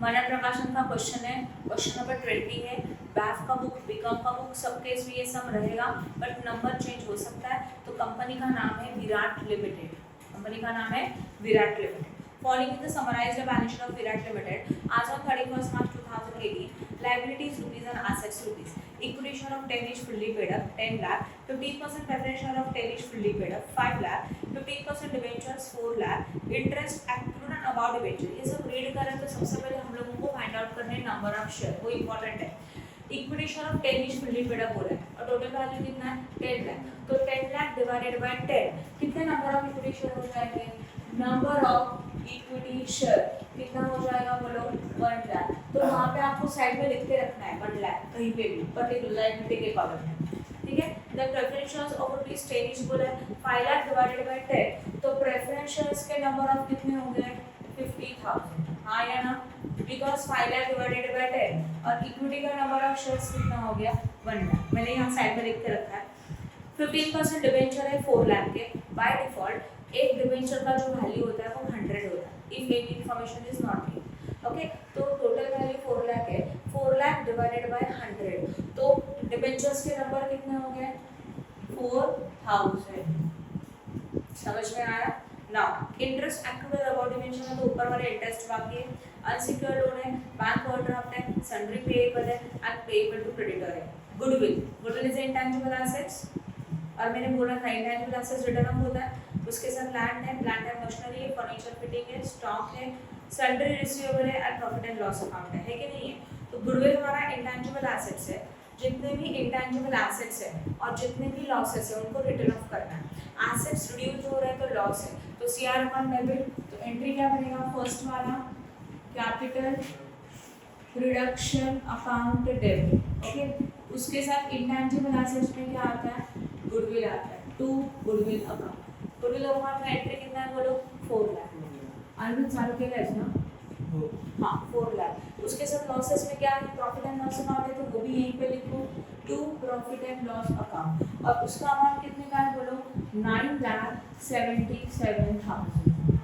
मनन प्रकाशन का क्वेश्चन है, क्वेश्चन नंबर 20 है। बैफ का बुक, बीकॉम का बुक, सब केस भी ये सब रहेगा, बट नंबर चेंज हो सकता है। तो कंपनी का नाम है विराट लिमिटेड, कंपनी का नाम है Virat limited. Following is the summarized balance sheet of Virat Limited as on 31st March 2018. Liabilities rupees and assets rupees. Equity share of 10 is fully paid up 10 lakh. 15% preference share of 10 is fully paid up 5 lakh. 15% debentures 4 lakh. Interest accrued and about debenture. ये सब read करें तो सबसे पहले हम लोगों को find out करना है नंबर ऑफ शेयर, वो इम्पोर्टेंट है। Equity share of 10 is fully paid up हो रहा है और टोटल वैल्यू कितना है 10 लाख, तो 10 लाख डिवाइडेड बाय 10 कितने नंबर ऑफ इक्विटी शेयर हो जाएंगे, नंबर ऑफ इक्विटी शेयर कितना हो जाएगा बोलो 1 लाख। तो वहां पे आपको साइड में लिख के रखना है 1 लाख कहीं पे भी पर्टिकुलर लाइबिलिटी के कॉलम में, ठीक है। The preference shares of rupees 10 is बोला है 5 लाख डिवाइडेड बाय 10, तो प्रेफरेंस शेयर्स के नंबर ऑफ कितने हो गए 50,000, हाँ या ना, बिकॉज 5 लाख डिवाइडेड बाय 10 और इक्विटी का नंबर ऑफ शेयर्स कितना हो गया 1 लाख, मैंने यहाँ साइड में लिख के रखा है। 15% डिबेंचर है 4 लाख के, बाय डिफॉल्ट एक डिबेंचर का जो वैल्यू होता है वो 100 होता है if any information is not given, okay. तो टोटल वैल्यू 4 लाख है, 4 लाख डिवाइडेड बाय 100, तो डिबेंचर्स के नंबर कितने हो गए 4000। समझ में आया? Now interest accrued about debenture में तो ऊपर वाले इंटरेस्ट बाकी है, अनसिक्योर्ड लोन है, बैंक ओवरड्राफ्ट है, सन्ड्री पेएबल है एंड पेएबल टू क्रेडिटर है। Goodwill, goodwill is intangible assets, और मैंने बोला था इंटेंजिबल एसेट्स रिटर्न ऑफ होता है, उसके साथ लैंड है, प्लांट है, मशीनरी है, फर्नीचर फिटिंग है, स्टॉक है, सन्ड्री रिसीवेबल है and profit and loss account है कि नहीं है? तो गुडविल हमारा इंटेंजिबल एसेट्स है, जितने भी इंटेंजिबल एसेट्स है और जितने भी लॉसेस है उनको रिटर्न ऑफ करना है। एसेट्स रिड्यूस हो रहे हैं तो लॉस है, तो सीआर अकाउंट डेबिट, तो एंट्री क्या बनेगा फर्स्ट वाला capital reduction account debit, okay. उसके साथ इंटेंजिबल एसेट्स में क्या आता है गुडविल आता है, to goodwill account, goodwill account में एंट्री कितना है बोलो 4 लाख, अनविल चालू केलं आहेस ना, हाँ 4 लाख। उसके साथ लॉसेस में क्या है प्रॉफिट एंड लॉस अकाउंट है, तो वो भी यहीं पे लिखो to profit and loss account, और उसका अमाउंट कितने का है बोलो 9,77,000,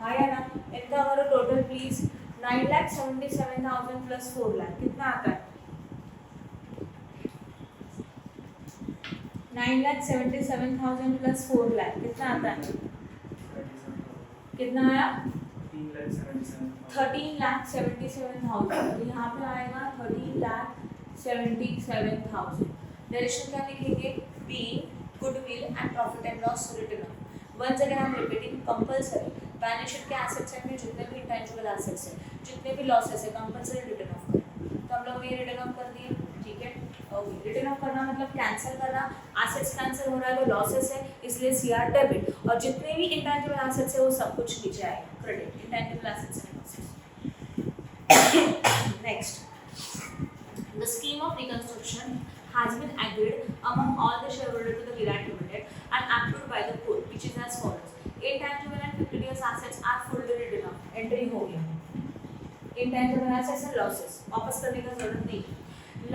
हाँ या ना? इनका करो टोटल प्लीज, 9,77,000 प्लस 4 लाख कितना आता है 9,77,000 प्लस 4 लाख कितना आता है, कितना आया 13,77,000, यहाँ पे आएगा 13,77,000। डायरेक्शन क्या लिखेंगे be goodwill and profit and loss written. Once again I am repeating compulsory balance sheet के एसेट्स में जितने भी इंटेंजिबल एसेट्स हैं जितने भी लॉसेस है कंपल्सरी रिटर्न ऑफ करना, तो हम लोग ये रिटर्न ऑफ कर दिए, ठीक है। ओके, रिटर्न ऑफ करना मतलब कैंसिल करना, एसेट्स कैंसिल हो रहा है तो लॉसेस है इसलिए सीआर डेबिट, और जितने भी इंटेंजिबल एसेट्स है वो सब कुछ नीचे आएगा credit, intangible assets and losses. Next, the scheme of reconstruction has been agreed among all the shareholders to the Virat Limited and approved by the court, which is as follows: intangible and fictitious assets are fully written off, entry हो गया, intangible assets and losses वापस करने का जरूरत नहीं।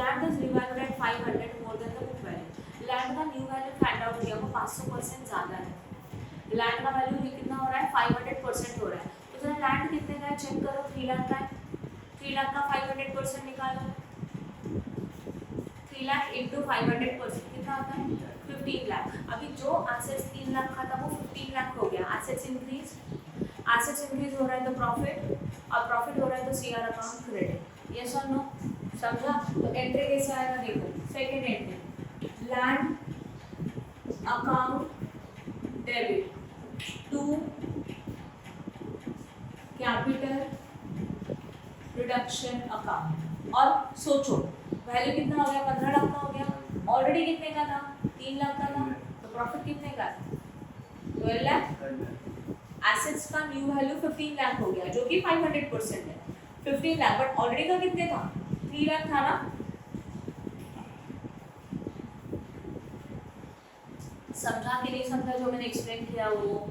Land is revalued at 500 more than the book value, land का new value find out किया वो 500% ज्यादा है, लैंड का वैल्यू कितना हो रहा है 500% हो रहा है, तो जरा लैंड कितने का है चेक करो, 3 लाख का है, 3 लाख का 500% निकालो, 3 लाख इंटू 500% कितना आता है 15 लाख। अभी जो एसेट्स 3 लाख का था वो 15 लाख हो गया, एसेट्स इंक्रीज हो रहा है तो प्रॉफिट, और प्रॉफिट हो रहा है तो सीआर अकाउंट क्रेडिट, यस और नो, समझा? तो एंट्री कैसे आएगा देखो, second entry land account debit to capital reduction account, और सोचो वैल्यू कितना हो गया 15 लाख का हो गया, ऑलरेडी कितने का था 3 लाख का था, तो प्रॉफिट कितने का है 12 लाख। एसेट्स का न्यू वैल्यू 15 लाख हो गया जो कि 500% है 15 लाख, बट ऑलरेडी का कितने था 3 लाख था ना। समझा कि नहीं समझा जो मैंने एक्सप्लेन किया वो?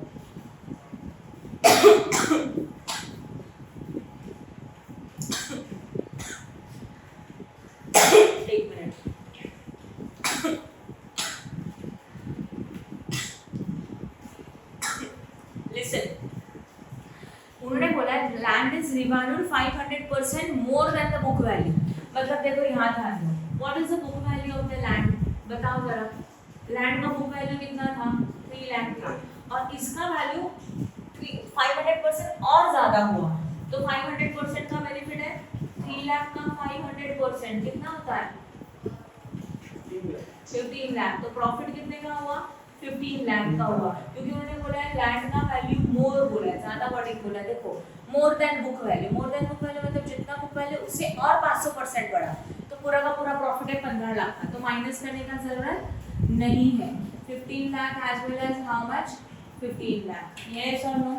एक मिनट। लिसन, उन्होंने बोला land is revalued 500% more than the book value. मतलब देखो यहाँ ध्यान दो, what is the book value of the land, बताओ जरा। लैंड का बुक वैल्यू कितना था 3 लाख था, और इसका वैल्यू 500% और ज्यादा हुआ, तो 500% का बेनिफिट है 3 लाख का 500% कितना होता है 15 लाख। तो प्रॉफिट कितने का हुआ 15 लाख का हुआ, क्योंकि उन्होंने बोला है लैंड का वैल्यू मोर बोला है, ज्यादा वर्डिंग बोला है। देखो more than book value, more than book value मतलब जितना बुक वैल्यू उससे और 500% बढ़ा, तो पूरा का पूरा प्रॉफिट है 15 लाख का, तो माइनस करने का जरूरत नहीं है। 15 lakh as well as how much 15 lakh, yes और no.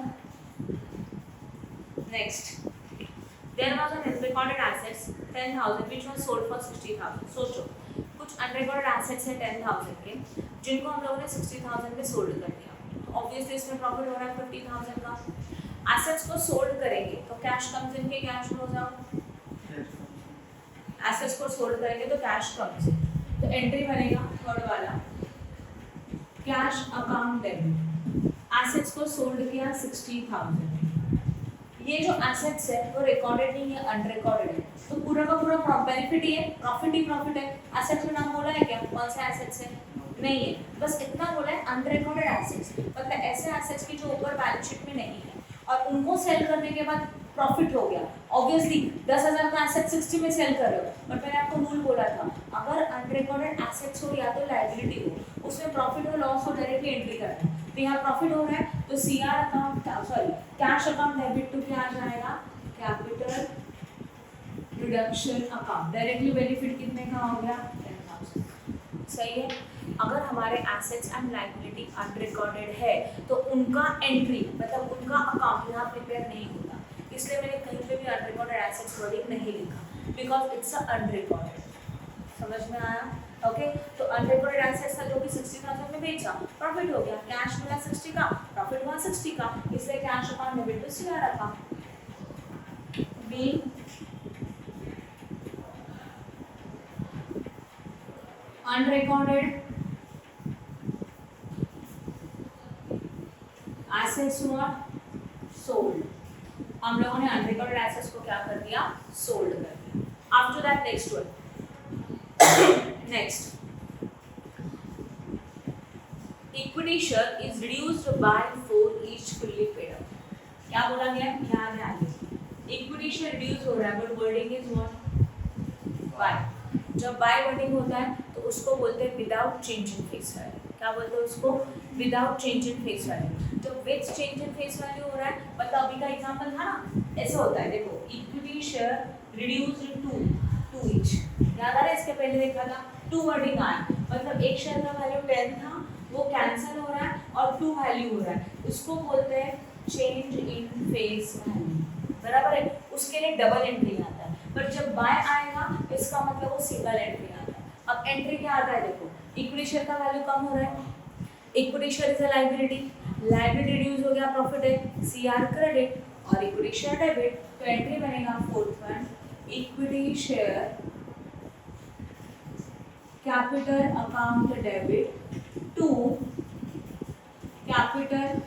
Next, there was an unrecorded assets 10,000 which was sold for 60,000। सोचो कुछ अनरिकॉर्डेड एसेट्स है 10,000 के जिनको हम लोगों ने 60,000 में सोल्ड कर दिया, ऑब्वियसली इसमें प्रॉफिट हो रहा है 50,000 का। एसेट्स को सोल्ड करेंगे तो कैश कम्स इन, के कैश फ्लोज आउट। एसेट्स को सोल्ड करेंगे तो कैश कम्स इन, तो एंट्री बनेगा थर्ड वाला कैश अकाउंट डेबिट। एसेट्स को सोल्ड किया 60,000। ये जो एसेट्स है वो रिकॉर्डेड नहीं है, अनरिकॉर्डेड है, तो पूरा का पूरा बेनिफिट ही है, प्रॉफिट ही प्रॉफिट है। एसेट्स में नाम बोला है क्या, कौन से एसेट्स है, नहीं है, बस इतना बोला है अनरिकॉर्डेड एसेट्स, मतलब ऐसे एसेट्स की जो ऊपर बैलेंस शीट में नहीं है और उनको सेल करने के बाद प्रॉफिट हो गया। ऑब्वियसली 10,000 का एसेट 60 में सेल कर रहे हो, बट मैंने आपको रूल बोला था अगर अनरिकॉर्डेड एसेट्स हो या तो लायबिलिटी हो, उसमें प्रॉफिट और लॉस को डायरेक्टली एंट्री करना है। तो यहाँ प्रॉफिट हो रहा है तो CR account, sorry cash account debit to क्या आ जाएगा, capital reduction account. Directly benefit कितने का हो गया 10,000। सही है। अगर हमारे एसेट्स एंड लायबिलिटी अनरिकॉर्डेड है तो उनका एंट्री मतलब उनका अकाउंट यहाँ प्रिपेयर नहीं होता, इसलिए मैंने कहीं पे भी अनरिकॉर्डेड एसेट्स वर्डिंग नहीं लिखा, बिकॉज इट्स अनरिकॉर्डेड। समझ में आया? ओके, तो अनरिकॉर्डेड एसेट्स था जो कि 60,000 में बेचा, प्रॉफिट हो गया, कैश मिला 60 का, प्रॉफिट हुआ 60 का, इसलिए cash account debit to CR account. B unrecorded assets हुआ सोल्ड, हम लोगों ने अनरिकॉर्डेड एसेट्स को क्या कर दिया, सोल्ड कर दिया। After that next one, next equity share is reduced bye 4 each fully paid up. क्या बोला गया, ध्यान है आगे, इक्विटी शेयर रिड्यूस हो रहा है but wording is what, by. जब बाय वर्डिंग होता है तो उसको बोलते हैं without change in face value. क्या बोलते हैं उसको, without change in face value. जब with change in face value हो रहा है, मतलब अभी का एग्जांपल था ना, ऐसा होता है, देखो equity share reduced to 2 each, याद आ रहा है, इसके पहले देखा था 2 वर्डिंग आया, मतलब एक शेयर का वैल्यू 10 था वो कैंसिल हो रहा है और 2 वैल्यू हो रहा है, उसको बोलते हैं चेंज इन फेस वैल्यू, बराबर है। उसके लिए डबल एंट्री आता है, पर जब बाय आएगा इसका मतलब वो सिंगल एंट्री आता है। अब एंट्री क्या आता है, देखो इक्विटी शेयर का वैल्यू कम हो रहा है, equity share is a liability, liability reduce हो गया, प्रॉफिट है सीआर क्रेडिट और इक्विटी शेयर डेबिट, तो एंट्री बनेगा fourth one equity share capital account debit to capital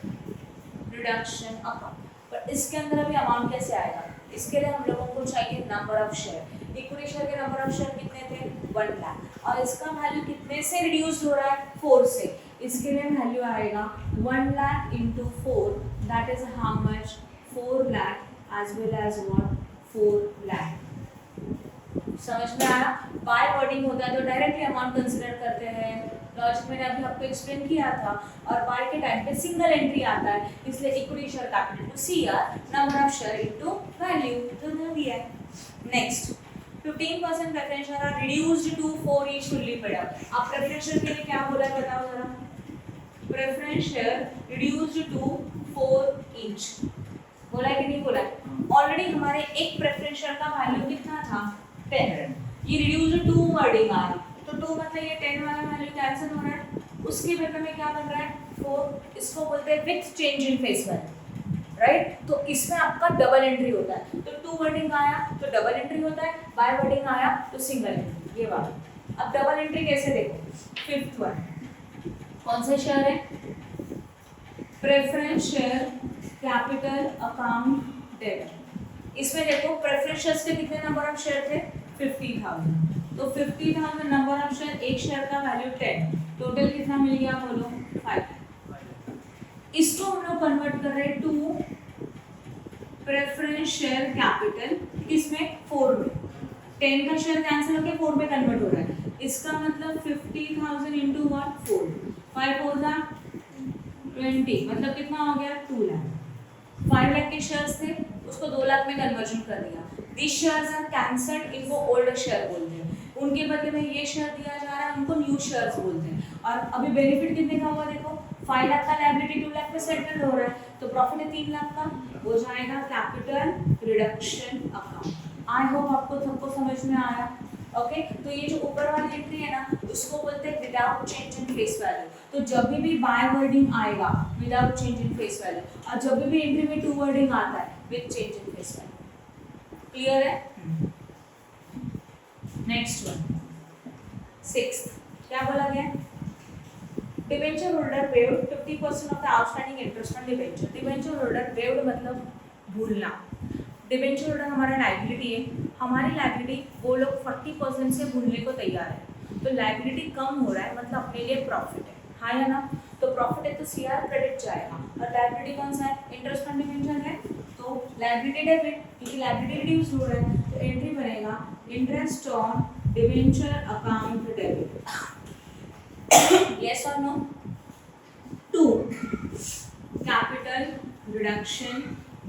reduction account. पर इसके अंदर अभी अमाउंट कैसे आएगा, इसके लिए हम लोगों को चाहिए number of share. Equity share के नंबर ऑफ शेयर कितने थे 1 लाख, और इसका वैल्यू कितने से रिड्यूस हो रहा है 4 से, इसके लिए वैल्यू आएगा 1 lakh into 4, that is how much 4 lakh as well as what 4 lakh. समझ में आया? बाय वर्डिंग होता है तो डायरेक्टली अमाउंट कंसीडर करते हैं, लॉजिक मैंने अभी आपको एक्सप्लेन किया था, और बाय के टाइम पे सिंगल एंट्री आता है, इसलिए equity share capital to CR, number of share into value, तो वो भी है। Next 15% preference share are reduced to 4 each fully paid up. अब प्रेफरेंस शेयर के लिए क्या बोला है बताओ जरा, preference share reduced to 4 each. बोला है कि नहीं बोला है? ऑलरेडी हमारे एक प्रेफरेंस शेयर का वैल्यू कितना था 10, ये रिड्यूस्ड टू वर्डिंग आ रहा, तो 2 मतलब ये 10 वाला वैल्यू कैंसिल हो रहा है, उसके बदले में क्या बन रहा है 4, इसको बोलते हैं with change in face value, right? तो इसमें आपका डबल एंट्री होता है, तो 2 वर्डिंग आया तो डबल एंट्री होता है, बाय वर्डिंग आया तो सिंगल एंट्री, ये वाला। अब डबल एंट्री कैसे देखो, 5th वन कौन सा शेयर है? Preference share capital account debit. इसमें देखो प्रेफरेंस शेयर्स के कितने नंबर ऑफ शेयर थे 50,000, तो 50,000 नंबर ऑफ शेयर, एक शेयर का वैल्यू 10, टोटल कितना मिल गया बोलो 5। इसको हम लोग कन्वर्ट कर रहे हैं टू प्रेफरेंस शेयर कैपिटल, इसमें 4 में 10 का शेयर कैंसिल होकर 4 में कन्वर्ट हो रहा है, इसका मतलब 50,000 इंटू 1 4, 5 4 20, मतलब कितना हो गया 2 लाख। 5 लाख के शेयर्स थे उसको 2 लाख में कन्वर्जन कर दिया। दिस शेयर्स आर कैंसल्ड, इनको ओल्ड शेयर बोलते हैं, उनके बदले में ये शेयर दिया जा रहा है, उनको न्यू शेयर्स बोलते हैं। और अभी बेनिफिट कितने का हुआ देखो, 5 लाख का लायबिलिटी 2 लाख में सेटल हो रहा है, तो प्रॉफिट है 3 लाख का, हो जाएगा capital reduction account. I hope आपको सबको समझ में आया। ओके, तो ये जो ऊपर वाली एंट्री है ना, उसको बोलते हैं without change in face value. तो जब भी बाय वर्डिंग आएगा without change in face value, और जब भी एंट्री में 2 वर्डिंग आता है with change in face value. Clear है? नेक्स्ट वन 6th, क्या बोला गया? Debenture holder paid 50% of the outstanding interest on debenture. Debenture holder paid मतलब भूलना। डिबेंचर होल्डर हमारा लायबिलिटी है, हमारी लायबिलिटी वो लोग 40% से भूलने को तैयार है, तो लायबिलिटी कम हो रहा है मतलब अपने लिए प्रॉफिट है, हाँ या ना? तो प्रॉफिट है तो सीआर क्रेडिट जाएगा, और लायबिलिटी कौन सा है? इंटरेस्ट ऑन डिबेंचर है, तो लायबिलिटी डेबिट, क्योंकि लायबिलिटी रिड्यूस हो रहा है, तो एंट्री बनेगा interest on debenture account debit. Yes और no? 2 capital reduction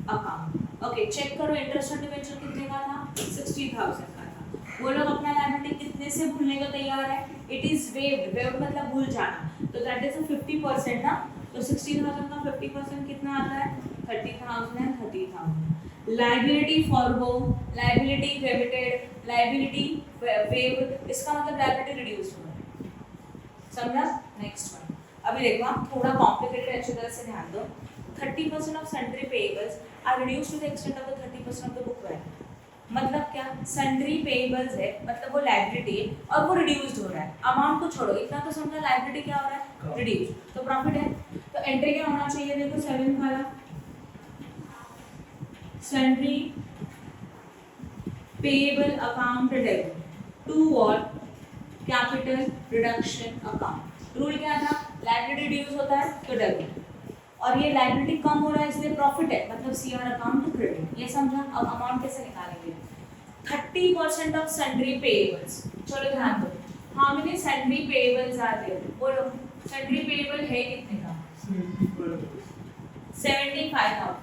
account. Okay, check करो इंटरेस्ट ऑन डिबेंचर कितने का था? 60,000 का था। वो लोग अपना लायबिलिटी कितने से भूलने को तैयार है? इट इज वेव्ड, वेव्ड मतलब भूल जाना, तो दैट इज 50% ना, तो 60,000 का 50% कितना आता है? 30,000 and 30,000। Liability forgo, liability debited, liability waived, इसका मतलब लायबिलिटी रिड्यूस हो रहा है, समझा? नेक्स्ट वन, अभी देखो आप थोड़ा कॉम्प्लिकेटेड, अच्छी तरह से ध्यान दो। 30% of sundry payables are reduced to the extent of the 30% of the book value. मतलब क्या? सन्ड्री पेएबल्स है मतलब वो लायबिलिटी है और वो रिड्यूस्ड हो रहा है, अमाउंट को छोड़ो, इतना तो समझा, लायबिलिटी क्या हो रहा है? रिड्यूस, तो प्रॉफिट है। तो एंट्री क्या होना चाहिए? देखो 7 वाला, sundry payable account debit to what? Capital reduction account. Rule क्या था? लायबिलिटी रिड्यूस होता है तो डेबिट, और ये लायबिलिटी कम हो रहा है इसलिए प्रॉफिट है, मतलब सीआर अकाउंट टू क्रेडिट। ये समझा? अब अमाउंट कैसे निकालेंगे? 30% ऑफ सन्ड्री पेएबल्स, चलो ध्यान दो, how many sundry payables are there? बोलो, सन्ड्री पेएबल है कितने का? 75,000।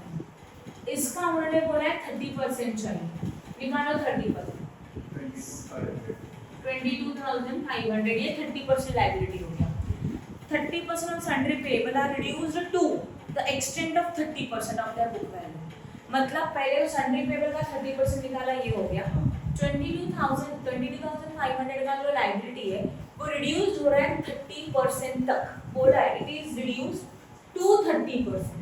इसका उन्होंने बोला है 30% चाहिए, निकालो 30%, 22,500, ये 30% लायबिलिटी हो गया। 30% of sundry payable are reduced to the extent of 30% of their book value। मतलब पहले वो sundry payable का 30% निकाला, ये हो गया 22,500 का जो लायबिलिटी है वो रिड्यूस हो रहा है 30% तक, बोला है इट इज रिड्यूस टू 30%।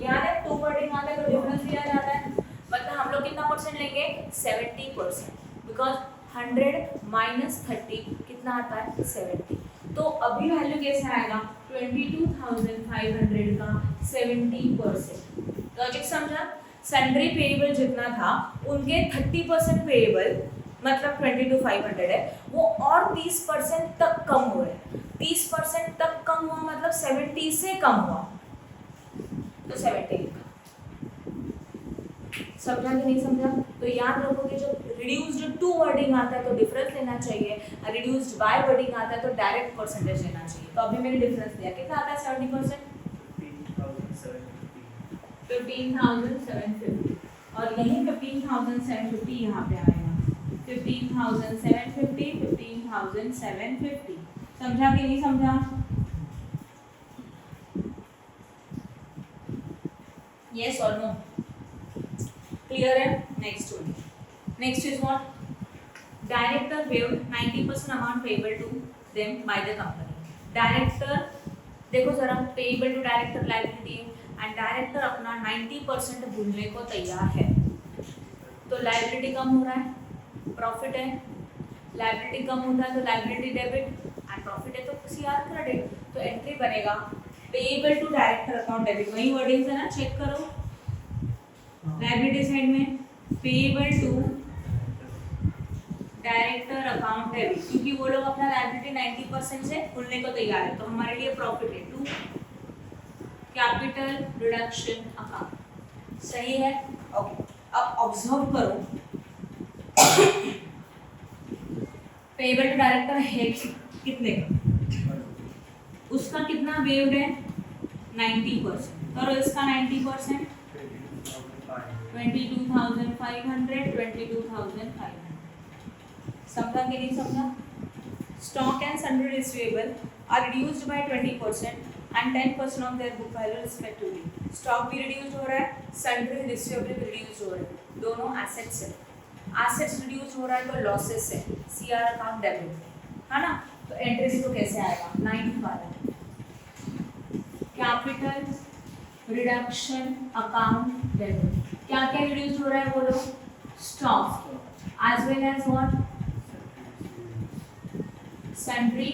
याद है 2 वर्डिंग आता है तो डिफरेंस दिया जाता है, मतलब हम लोग कितना परसेंट लेंगे? 70%, बिकॉज 100 माइनस 30 कितना आता है? 70। तो अभी वैल्यू कैसे आएगा? 22,500 का 70%। लॉजिक समझा? सन्ड्री पेएबल जितना था उनके 30% पेएबल मतलब 22,500 है, वो और 30% तक कम हो रहे हैं। 30% तक कम हुआ मतलब 70 से कम हुआ, तो 70 लिखा। समझा कि नहीं समझा? तो याद रखो कि जब रिड्यूस्ड टू वर्डिंग आता है तो डिफरेंस लेना चाहिए, रिड्यूस्ड बाय वर्डिंग आता है तो डायरेक्ट परसेंटेज लेना चाहिए। तो अभी मैंने डिफरेंस दिया, कितना आता है? 70%, 15,750, और यही 15,750 यहाँ पे आएगा, 15,750, 15,750। समझा कि नहीं समझा? Yes or no? Clear है? Next one. Next is what? Director waived 90% amount payable to them by the company. Director देखो जरा, payable to director liability है and director अपना 90% भूलने को तैयार है, तो liability कम हो रहा है, profit है, liability कम होता है तो liability debit and profit है तो CR credit, तो entry बनेगा payable to director account debit. वही wordings है ना, check करो liability साइड में payable to director account debit, क्योंकि वो लोग अपना लायबिलिटी 90% से भूलने को तैयार है, तो हमारे लिए प्रॉफिट है टू कैपिटल रिडक्शन अकाउंट. सही है? ओके. अब ऑब्जर्व करो, पेएबल टू डायरेक्टर है कितने का, उसका कितना वेव्ड है 90%, करो इसका 90%, 22,500, 22,500. समझा कि नहीं समझा? Stock and sundry receivable are reduced by 20% and 10% of their book value respectively. Stock भी रिड्यूस हो रहा है, सन्ड्री रिसीवेबल भी रिड्यूस हो रहा है, दोनों एसेट्स है. एसेट्स रिड्यूस हो रहा है तो लॉसेस है, सीआर अकाउंट डेबिट है ना, तो एंट्री देखो कैसे आएगा 9 वाला कैपिटल रिडक्शन अकाउंट डेबिट. क्या क्या रिड्यूस हो रहा है बोलो? Stock as well as what? Sundry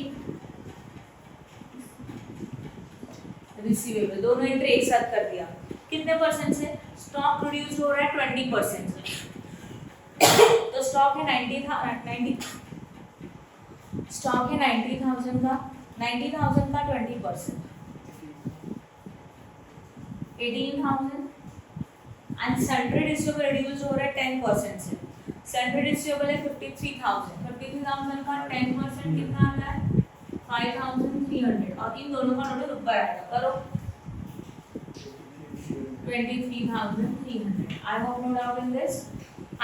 receivable, दोनों एंट्री एक साथ कर दिया. कितने परसेंट से? स्टॉक रिड्यूस हो रहा है 20% से, तो स्टॉक है 90,000 स्टॉक है 90,000 का, 90,000 का 20% 18,000 एंड सन्ड्री रिसीवेबल रिड्यूस हो रहा है 10% से. सन्ड्री रिसीवेबल है 53,000, 53,000 का 10% कितना आता है 5,300, और इन दोनों का टोटल ऊपर आएगा, करो 23,300. I hope no doubt in this.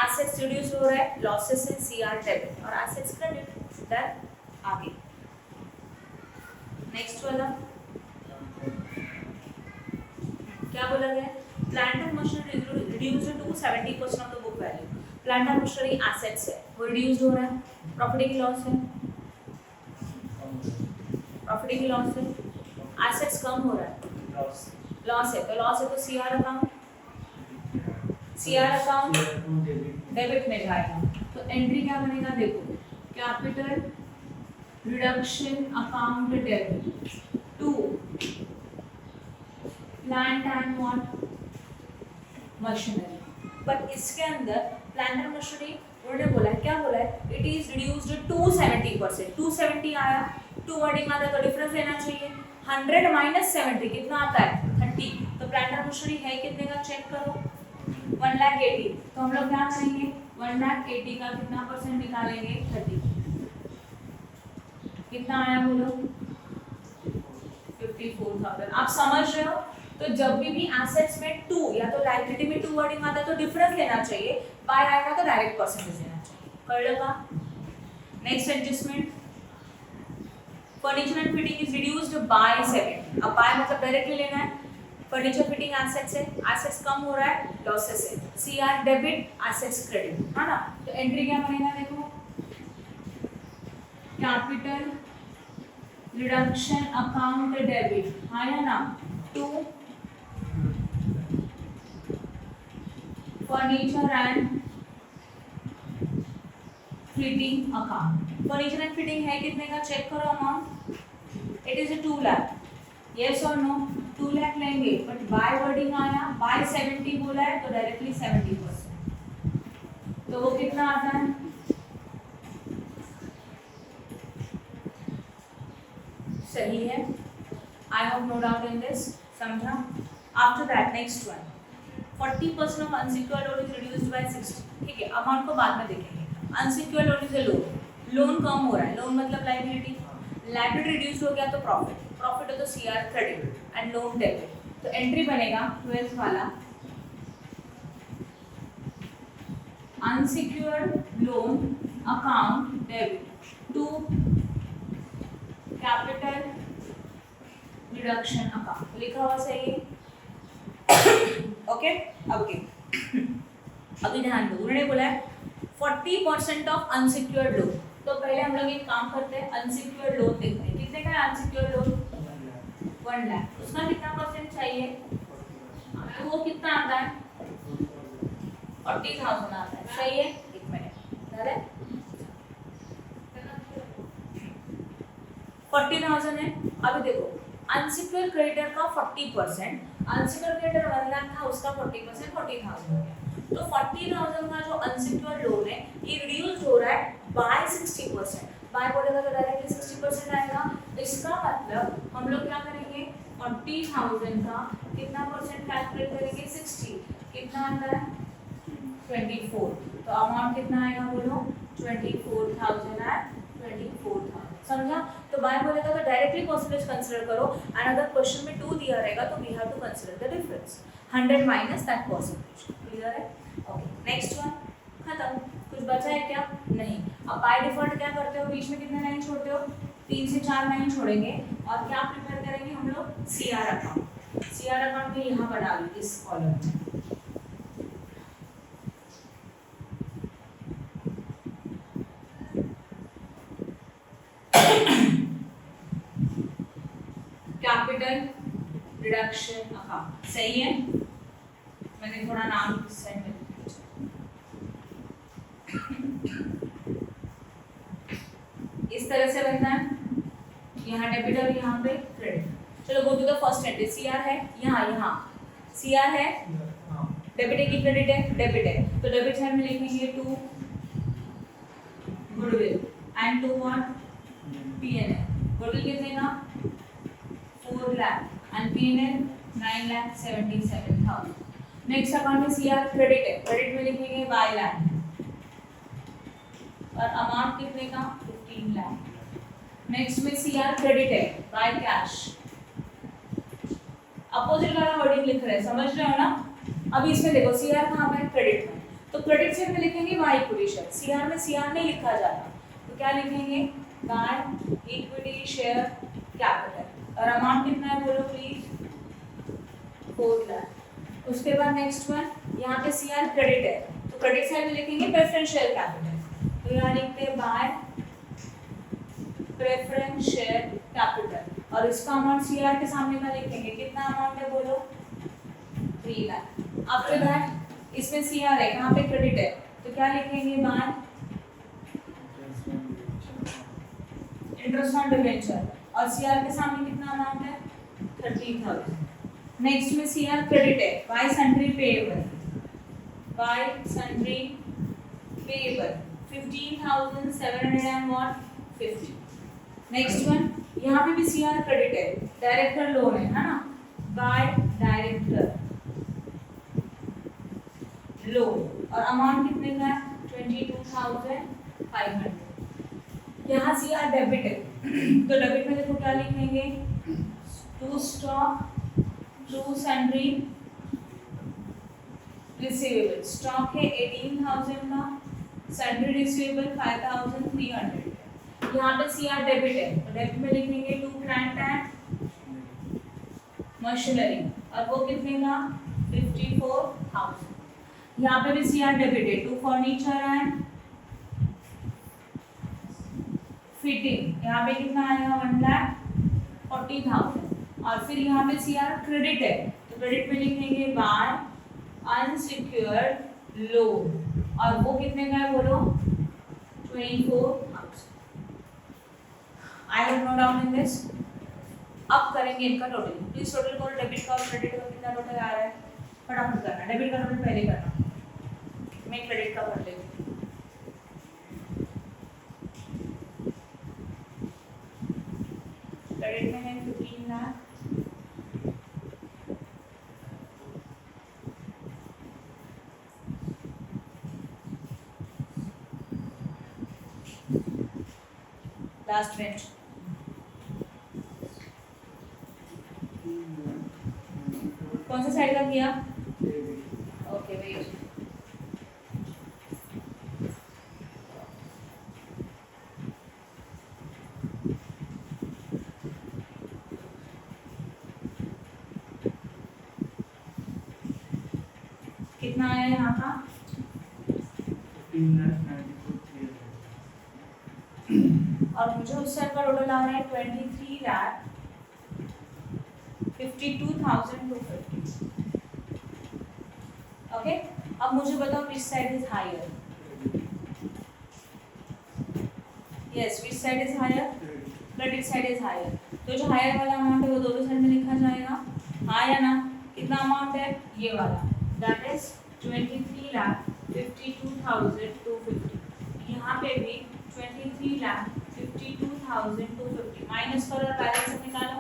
Assets reduce हो रहा है, लॉसेस है, सीआर डेबिट और एसेट्स क्रेडिट. डन. आगे नेक्स्ट वाला क्या बोला गया? Plant and machinery reduced to 70% of the book value. Plant and machinery assets है, वो रिड्यूस्ड हो रहा है, प्रॉफिट की लॉस है, प्रॉफिट की लॉस है, एसेट्स कम हो रहा है, लॉस है, तो लॉस है तो CR account, CR account debit में जाएगा. तो एंट्री क्या बनेगा देखो, capital reduction account debit to plant and what machinery. But इसके अंदर प्लांट एंड मशीनरी उन्होंने बोला है, क्या बोला है? It is reduced to 70%. 270 आया, 2 वर्डिंग आता है तो डिफरेंस लेना चाहिए. 100 माइनस 70 कितना आता है 30. तो प्लांट एंड मशीनरी है कितने का चेक करो 1,80,000. तो हम लोग क्या करेंगे 1,80,000 का कितना परसेंट निकालेंगे 30. कितना आया बोलो 54,000. आप समझ रहे हो? तो जब भी एसेट्स में 2 या तो लायबिलिटी में 2 वर्डिंग आता है तो डिफरेंस लेना चाहिए, बाय आएगा तो डायरेक्ट परसेंटेज लेना चाहिए. कर लगा. Next adjustment, furniture and fitting is reduced bye 70. अब बाय मतलब डायरेक्टली लेना है, फर्नीचर फिटिंग एसेट्स है, एसेट्स कम हो रहा है, लॉसेस है, सीआर डेबिट एसेट्स क्रेडिट है ना. तो एंट्री क्या बनेगा देखो, कैपिटल रिडक्शन अकाउंट डेबिट, हाँ या ना, to furniture and fitting account. Furniture and fitting है कितने का चेक करो amount. It is 2 lakh. Yes और नो? 2 लाख लेंगे, बट बाय वर्डिंग आया, बाय 70 बोला है तो डायरेक्टली 70%, तो वो कितना आता है सही है. I hope no doubt in this. समझा? After that next one, 40% of unsecured loan is reduced by 60. ठीक है, अमाउंट को बाद में देखेंगे. Unsecured loan is a loan, loan कम हो रहा है, लोन मतलब लायबिलिटी, लायबिलिटी रिड्यूस हो गया तो प्रॉफिट, प्रॉफिट हो तो CR credit and loan debit. तो एंट्री बनेगा 12th वाला, unsecured loan account debit to capital reduction account. लिखा हुआ सही है. ओके अब के अभी ध्यान दो, उन्होंने बोला है 40% ऑफ अनसिक्योर्ड लोन। तो पहले हम लोग एक काम करते हैं, अनसिक्योर्ड लोन देखते हैं कितने का है अनसिक्योर्ड लोन 1 लाख, उसका कितना परसेंट चाहिए, तो वो कितना आता है 40,000 आता है, सही है। एक मिनट है 40,000 है। अभी देखो अनसिक्योर्ड क्रेडिटर का 40%, अनसिक्योर्ड क्रेडिटर 1 लाख था उसका 40% 40,000 हो गया। तो 40,000 का जो अनसिक्योर्ड लोन है ये रिड्यूस हो रहा है बाय 60%, बाय बोलेगा तो डायरेक्टली 60% आएगा। इसका मतलब हम लोग क्या करेंगे 40,000 का कितना परसेंट कैलकुलेट करेंगे 60, कितना आता है 24, तो अमाउंट कितना आएगा बोलो 24,000 एंड 24,000, समझा। तो बाय बोलेगा तो डायरेक्टली परसेंटेज कंसीडर करो, एंड अगर क्वेश्चन में 2 दिया रहेगा तो we have to consider the difference 100 minus that percentage, clear है। ओके नेक्स्ट वन खत्म, कुछ बचा है क्या, नहीं। अब बाय डिफॉल्ट क्या करते हो, बीच में कितने लाइन छोड़ते हो 3 से 4 लाइन छोड़ेंगे, और क्या प्रिपेयर करेंगे हम लोग सीआर अकाउंट, सीआर अकाउंट में यहाँ पर डालेंगे इस कॉलम में, कैपिटल रिडक्शन अकाउंट, सही है। मैंने थोड़ा नाम सेंड कर इस तरह से बनना है, यहाँ डेबिट और यहाँ पे क्रेडिट। चलो go to the first entry, CR है यहाँ सीआर है, डेबिट है कि क्रेडिट है, डेबिट है, तो डेबिट साइड में लिखेंगे 2 goodwill and 2 what PNL, goodwill कितने का 4 lakh and PNL 9,77,000। Next account में सीआर क्रेडिट है, क्रेडिट में लिखेंगे बाय लैंड और अमाउंट कितने का 15 लाख। नेक्स्ट में सीआर क्रेडिट है बाय कैश, अपोजिट वाला वर्डिंग लिख रहे हैं, समझ रहे हो ना। अभी इसमें देखो सीआर कहाँ पे है क्रेडिट में, तो क्रेडिट साइड में लिखेंगे बाय इक्विटी शेयर, सीआर में सीआर नहीं लिखा जाता तो क्या लिखेंगे बाय इक्विटी शेयर कैपिटल, और अमाउंट कितना है बोलो प्लीज 4 लाख। उसके बाद नेक्स्ट वन यहाँ पे सीआर क्रेडिट है तो क्रेडिट साइड में लिखेंगे प्रेफरेंस शेयर कैपिटल, तो यहाँ लिखते हैं बाय प्रेफरेंस शेयर कैपिटल, और इसका अमाउंट सीआर के सामने का लिखेंगे, कितना अमाउंट है बोलो 3 लाख। आफ्टर दैट इसमें सीआर है, कहाँ पे क्रेडिट है, तो क्या लिखेंगे बाय इंटरेस्ट ऑन डिबेंचर, और सीआर के सामने कितना अमाउंट है 30,000। नेक्स्ट में सीआर क्रेडिट है bye sundry payable, bye sundry payable 15,750। Next one यहाँ पे भी सीआर क्रेडिट है, डायरेक्टर लोन है ना, बाय डायरेक्टर लोन, और अमाउंट कितने का है 22,500। यहाँ सीआर डेबिट है तो डेबिट में देखो क्या लिखेंगे to stock to sundry receivable, stock है 18,000 का, सन्ड्री रिसीवेबल 5,300। यहाँ पे सीआर डेबिट है तो डेबिट में लिखेंगे टू प्लांट एंड मशीनरी, और वो कितने का 54,000। यहाँ पे भी सीआर डेबिट है टू फर्नीचर एंड फिटिंग, यहाँ पे कितना आएगा 1,40,000। और फिर यहाँ पे सीआर क्रेडिट है तो क्रेडिट में लिखेंगे बाय अनसिक्योर्ड लोन, और वो कितने का है बोलो 24,000। I have no doubt in this. अब करेंगे इनका टोटल, प्लीज टोटल करो डेबिट का और क्रेडिट का कितना टोटल आ रहा है, फटाफट करना, डेबिट का टोटल पहले करना, मैं क्रेडिट का कर लेती हूँ। क्रेडिट में है 15 लाख, लास्ट मिनट कौन सा साइड का किया, ओके वेट, कितना आया यहाँ का 15,94,300. और मुझे उस साइड का टोटल आ रहा है 23,52,250. ओके, अब मुझे बताओ which side is higher. Yes, which side is higher, credit side is higher. तो जो हायर वाला अमाउंट है वो दोनों साइड में लिखा जाएगा, हाँ या ना. कितना अमाउंट है ये वाला, दैट इज 23,52,250. यहाँ पे भी 23,52,250 माइनस करो और बैलेंस निकालो.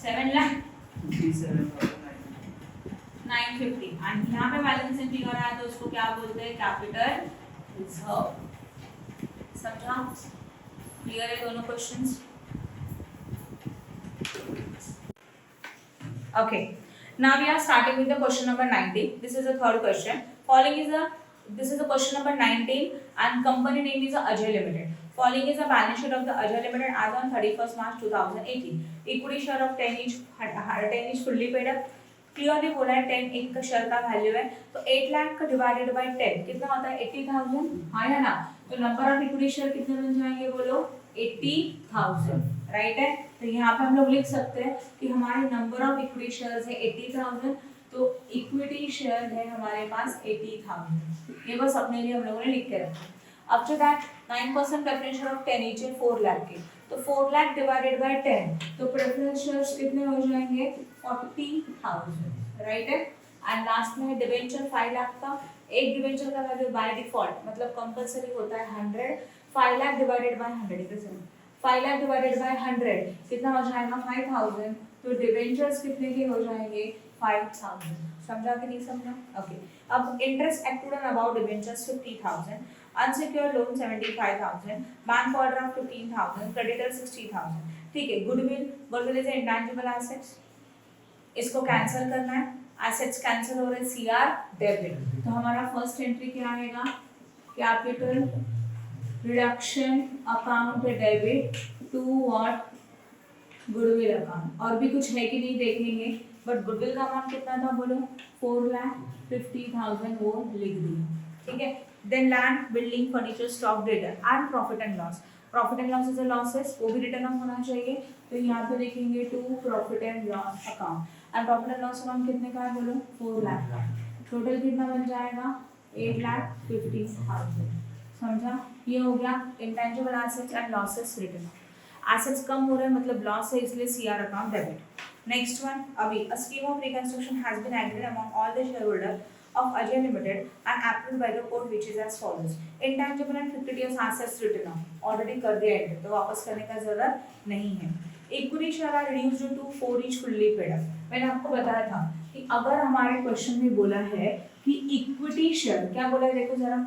7,57,950 एंड यहाँ पे बैलेंस एंट्री कर रहा है तो उसको क्या बोलते हैं, कैपिटल रिजर्व. समझा, क्लियर है दोनों questions. Okay, now we are starting with the question number 19. This is the third question. This is the question number 19 and company name is Ajay Limited. Following is a balance sheet of the Ajay Limited as on 31st March 2018. Equity share of 10 each fully paid up. Clearly बोला है 10 एक का share का value है तो 8 लाख का divided by 10 कितना होता है 80,000. हाँ या ना. तो नंबर ऑफ इक्विटी शेयर कितने बन जाएंगे बोलो 80,000. राइट है. तो यहाँ पे हम लोग लिख सकते हैं कि हमारे नंबर ऑफ इक्विटी शेयर्स है 80,000 तो इक्विटी शेयर है हमारे पास 80,000. ये बस अपने लिए हम लोगों ने लिख के रखा. After that 9% preference share of 10 each है 4 लाख के तो 4 लाख डिवाइडेड बाय 10 तो प्रेफरेंस शेयर्स कितने हो जाएंगे 40,000. राइट है. एंड लास्ट में डिबेंचर 5 लाख का. एक डिबेंचर का वैल्यू बाय डिफॉल्ट मतलब कंपलसरी होता है 100. 5 लाख डिवाइडेड बाय 100 इधर से 5 लाख डिवाइडेड बाय 100 कितना हो जाएगा 5,000. तो डिबेंचर्स कितने के हो जाएंगे 5,000. समझा कि नहीं समझा. ओके, अब interest accrued on about debentures 50,000, unsecured loan 75,000, bank overdraft 15,000, creditor 60,000. ठीक है. गुडविल इज इंटैंजिबल एसेट्स, इसको कैंसिल करना है. एसेट्स कैंसिल हो रहे हैं सीआर डेबिट. तो हमारा फर्स्ट एंट्री क्या आएगा capital reduction account debit to what goodwill account. और भी कुछ है कि नहीं देखेंगे बट गुडविल का अमाउंट कितना था बोलो 4,50,000 वो लिख दिया. ठीक है. Then land building furniture stock debtor and profit and loss. Profit and loss is a losses वो भी रिटर्न ऑफ होना चाहिए. तो यहाँ पे देखेंगे to profit and loss account and profit and loss account कितने का है बोलो 4 लाख. टोटल कितना बन जाएगा 8,50,000. समझा. ये हो गया intangible assets and losses written. Assets कम हो रहे हैं मतलब लॉस है इसलिए CR account debit. Next one अभी a scheme of reconstruction has been agreed among all the shareholder of Ajay Limited and approved by the court which is as follows. Intangible and 50 years assets written off. Already कर दिया है तो वापस करने का जरूरत नहीं है. Equity share are reduced to 4 each fully paid up. मैंने आपको बताया था कि अगर हमारे क्वेश्चन में बोला है कि इक्विटी शेयर क्या बोला है देखो जरा.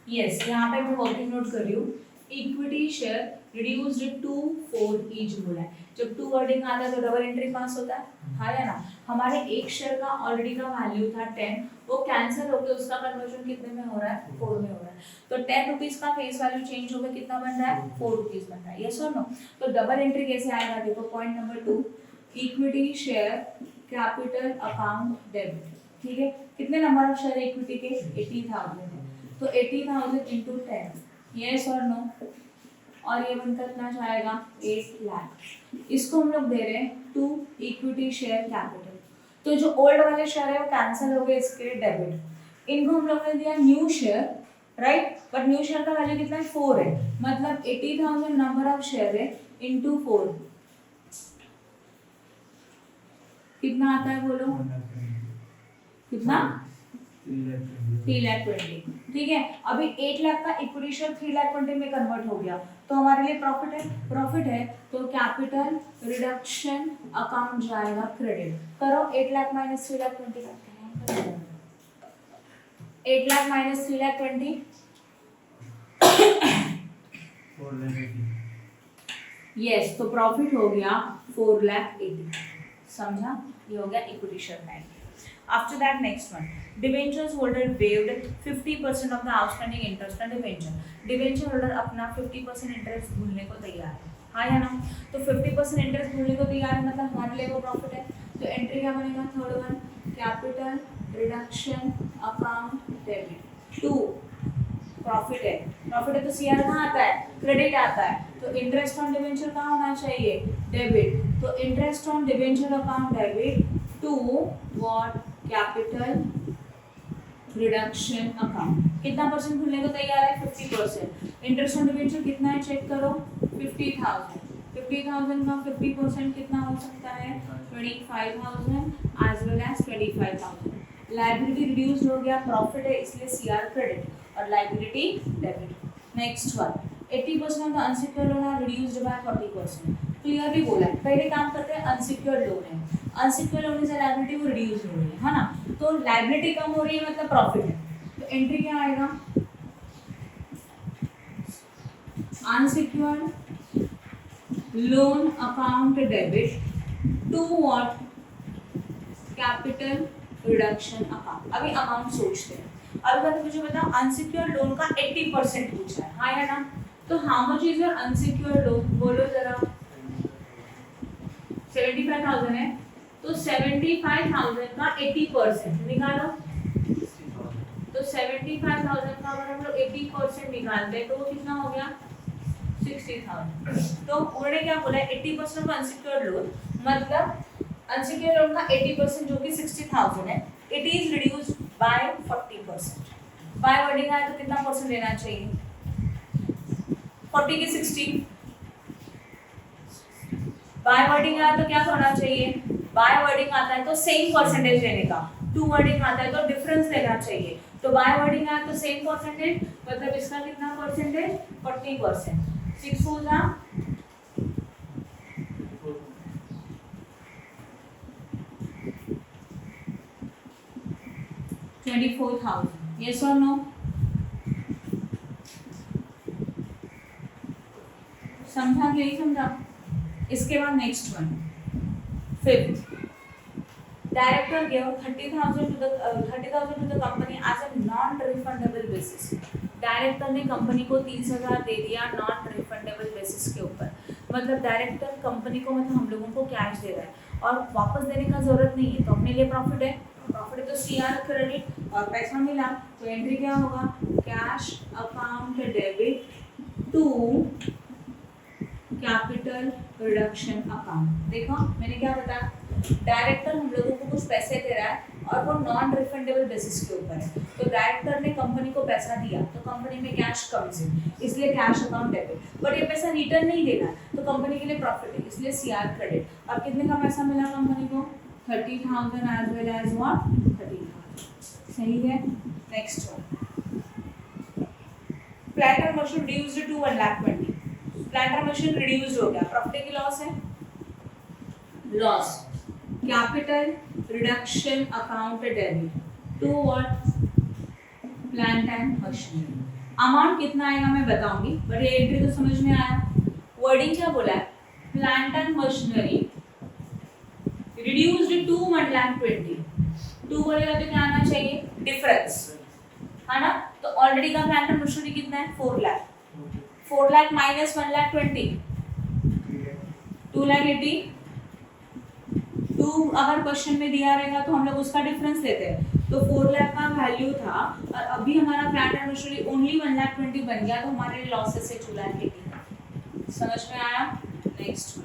यस, यहाँ पे मैं वर्किंग नोट कर रही हूँ. Equity share reduced to 4 each बोला है. जब 2 वर्डिंग आता है तो डबल एंट्री पास होता है. हाँ या ना. हमारे एक शेयर का ऑलरेडी का वैल्यू था 10 वो कैंसिल होकर उसका कन्वर्जन कितने में हो रहा है 4 में हो रहा है. तो 10 रुपीज का फेस वैल्यू चेंज होकर कितना बन रहा है 4 रुपीज बन रहा है. यस और नो. तो डबल एंट्री कैसे आएगा देखो point number 2 equity share capital account debit. ठीक है. कितने नंबर ऑफ शेयर इक्विटी के 80,000 है तो 80,000 इंटू 10. यस और नो. और ये बनकर कितना जाएगा 8 लाख. इसको हम लोग दे रहे हैं 2 इक्विटी शेयर कैपिटल. तो जो ओल्ड वाले शेयर है वो कैंसिल हो गए इसके लिए डेबिट. इनको हम लोग ने दिया new share right but new share का वैल्यू कितना है 4 है मतलब 80,000 नंबर ऑफ शेयर है इनटू 4 कितना आता है बोलो कितना 3,20,000. ठीक है. अभी 8 लाख का इक्विटी शेयर 3,20,000 में कन्वर्ट हो गया तो हमारे लिए प्रॉफिट है तो कैपिटल रिडक्शन अकाउंट जाएगा क्रेडिट. करो 8 lakh minus 3,20,000 8 lakh minus 3,20,000 yes. तो प्रॉफिट हो गया 4,80,000. समझा. ये हो गया इक्विटी शेयर का. After that, next one, debentures holder waived 50% of the outstanding interest on debenture. Debenture holder अपना 50% इंटरेस्ट भूलने को तैयार है. हाँ या ना? तो 50% इंटरेस्ट भरने को तैयार है, मतलब हमारे लिए वो प्रॉफिट है। तो एंट्री क्या बनेगा? Third one, capital reduction account debit to profit है। प्रॉफिट है तो सीआर कहाँ आता है? क्रेडिट आता है। तो इंटरेस्ट ऑन डिबेंचर कहाँ होना चाहिए? डेबिट। तो interest on debenture account debit to what? Capital reduction account. कितना परसेंट खुलने को तैयार है? 50%। इंटरेस्ट ऑन डिबेंचर कितना है चेक करो? 50,000। 50,000 का 50% कितना हो सकता है? 25,000 as well as 25,000। Liability reduced हो गया, प्रॉफिट है इसलिए सीआर क्रेडिट और liability debit. Next one, 80% of the unsecured loan are reduced by 40%। Clearly बोला है, पहले काम करते हैं अनसिक्योर्ड लोन है, अनसिक्योर्ड लोन इज लायबिलिटी, वो रिड्यूस हो रही है ना? तो लायबिलिटी कम हो रही है मतलब प्रॉफिट है। तो एंट्री क्या आएगा? Unsecured loan account debit to what? Capital reduction account. अभी अमाउंट सोचते हैं। अब अगर मुझे बताओ अनसिक्योर्ड लोन का 80% पूछा है, हाँ या ना? तो how much is your unsecured loan? बोलो जरा। 75,000 है, तो 75,000 का 80% निकालो। तो 75,000 का अगर हम लोग 80% निकालते हैं तो वो कितना हो गया? 60,000। तो उन्होंने क्या बोला है? 80% ऑफ अनसिक्योर्ड लोन, मतलब अनसिक्योर्ड लोन का 80% जो कि 60,000 है, it is reduced by 40%। By wording आया तो कितना परसेंट लेना चाहिए? 40 की 60। बाय वर्डिंग आया तो क्या करना चाहिए? बाय वर्डिंग आता है तो सेम परसेंटेज लेने का, टू वर्डिंग आता है तो डिफरेंस लेना चाहिए। तो बाय वर्डिंग आया तो सेम परसेंटेज, मतलब इसका कितना परसेंटेज? 40%। 6 हो जा 24,000। yes or no? समझा कि नहीं समझा? इसके बाद next one, fifth, director give 30,000 to the company as a non refundable basis. Director ने कंपनी को 30,000 दे दिया नॉन रिफंडेबल बेसिस के ऊपर, मतलब डायरेक्टर कंपनी को, मतलब हम लोगों को कैश दे रहा है और वापस देने का जरूरत नहीं है, तो अपने लिए प्रॉफिट है। प्रॉफिट है तो सीआर क्रेडिट और पैसा मिला, तो एंट्री क्या होगा? Cash account debit to capital reduction account. देखो मैंने क्या बताया? डायरेक्टर हम लोगों को कुछ पैसे दे रहा है और वो नॉन रिफंडेबल बेसिस के ऊपर है, तो डायरेक्टर ने कंपनी को पैसा दिया तो कंपनी में कैश कम्स इन, इसलिए कैश अकाउंट डेबिट। बट ये पैसा रिटर्न नहीं देना तो कंपनी के लिए प्रॉफिट है, इसलिए सीआर क्रेडिट। और कितने का पैसा मिला कंपनी को? 30,000 एज वेल एज व्हाट? 30,000। सही है। Next one, plant and machine reduced to 1,20,000। Plant and machine reduced हो गया, प्रॉफिट की लॉस है? Loss. Capital reduction account debit to what? Plant and machinery. Amount कितना आएगा मैं बताऊंगी, बट ये एंट्री तो समझ में आया। वर्डिंग क्या बोला है? Plant and machinery reduced to 1,20,000। To बोलेगा तो क्या आना चाहिए? डिफरेंस, है ना? तो ऑलरेडी का प्लांट एंड मशीनरी कितना है? 4 लाख। 4 लाख माइनस 1,20,000, 2,80,000। टू अगर क्वेश्चन में दिया रहेगा तो हम लोग उसका डिफरेंस लेते हैं, तो 4 लाख का वैल्यू था और अभी हमारा प्लांट एंड मशीनरी ओनली 1,20,000 बन गया, तो हमारे लॉसेस है 2,80,000। समझ में आया? नेक्स्ट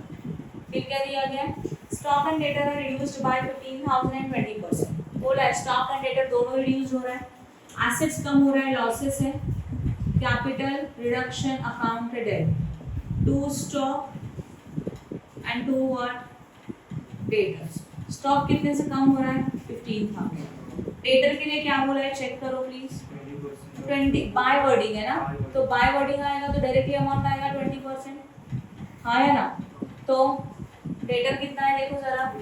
फिर क्या दिया गया? Stock and debtor are reduced by 15,000 and 20%। बोला है स्टॉक एंड डेटर दोनों रिड्यूस हो रहा है, एसेट्स कम हो रहा है, लॉसेस है। Capital reduction account debit to stock and to what? Debtors. Stock कितने से कम हो रहा है? 15,000। डेटर के लिए क्या बोला है चेक करो प्लीज? 20। बाय वर्डिंग है ना, तो बाय वर्डिंग आएगा तो डायरेक्टली अमाउंट आएगा 20%, हाँ है ना? तो डेटर कितना है देखो जरा?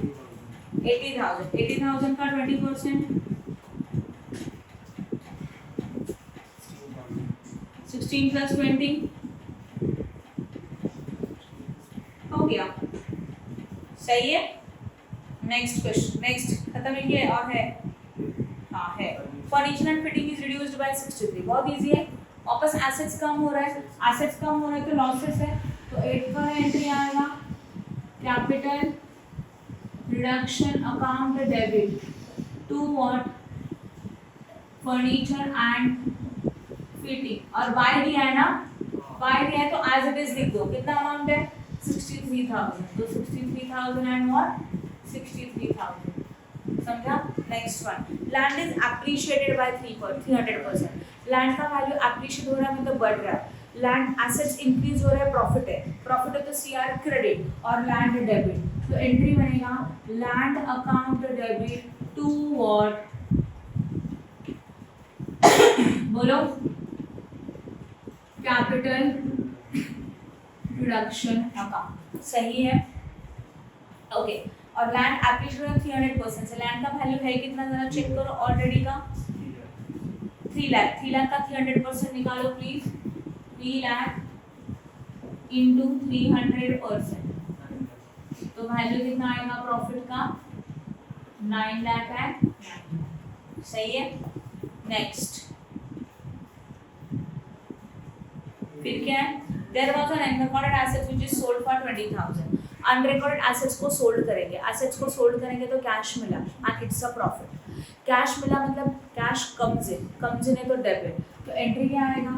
80,000। 80,000 का 20% 16 प्लस 20 हो गया। सही है। नेक्स्ट क्वेश्चन, नेक्स्ट खत्म है ये और है? हाँ है। Furniture and fitting is reduced bye 63। बहुत इजी है। वापस एसेट्स कम हो रहा है, एसेट्स कम हो रहा है तो लॉसेस है, तो 8 का एंट्री आएगा capital reduction account debit to what furniture and fitting, और बाय दिया है ना, बाय दिया है तो एज इट इज लिख दो। कितना अमाउंट है 63,000, तो 63,000 एंड व्हाट 63,000, समझा। Next one, land is appreciated by 300%, land का वैल्यू एप्रिशिएट हो रहा है मतलब बढ़ रहा है, लैंड एसेट्स इंक्रीज हो रहा है, प्रॉफिट है तो सीआर क्रेडिट और लैंड डेबिट, तो एंट्री बनेगा land account debit to what, बोलो कैपिटल रिडक्शन अकाउंट, सही है ओके। और लैंड एप्रिशिएट 300% से, लैंड का वैल्यू है कितना जरा चेक करो ऑलरेडी का 3 लाख, 3 लाख का 300% निकालो प्लीज, 3 लाख इंटू 300%, तो वैल्यू कितना आएगा प्रॉफिट का 9 लाख है, सही है। नेक्स्ट फिर क्या है, there was an unrecorded asset which is sold for 20,000, unrecorded assets को सोल्ड करेंगे, एसेट्स को सोल्ड करेंगे तो कैश मिला and it's a profit, cash मिला मतलब कैश कम्स इन है तो डेबिट, तो एंट्री क्या आएगा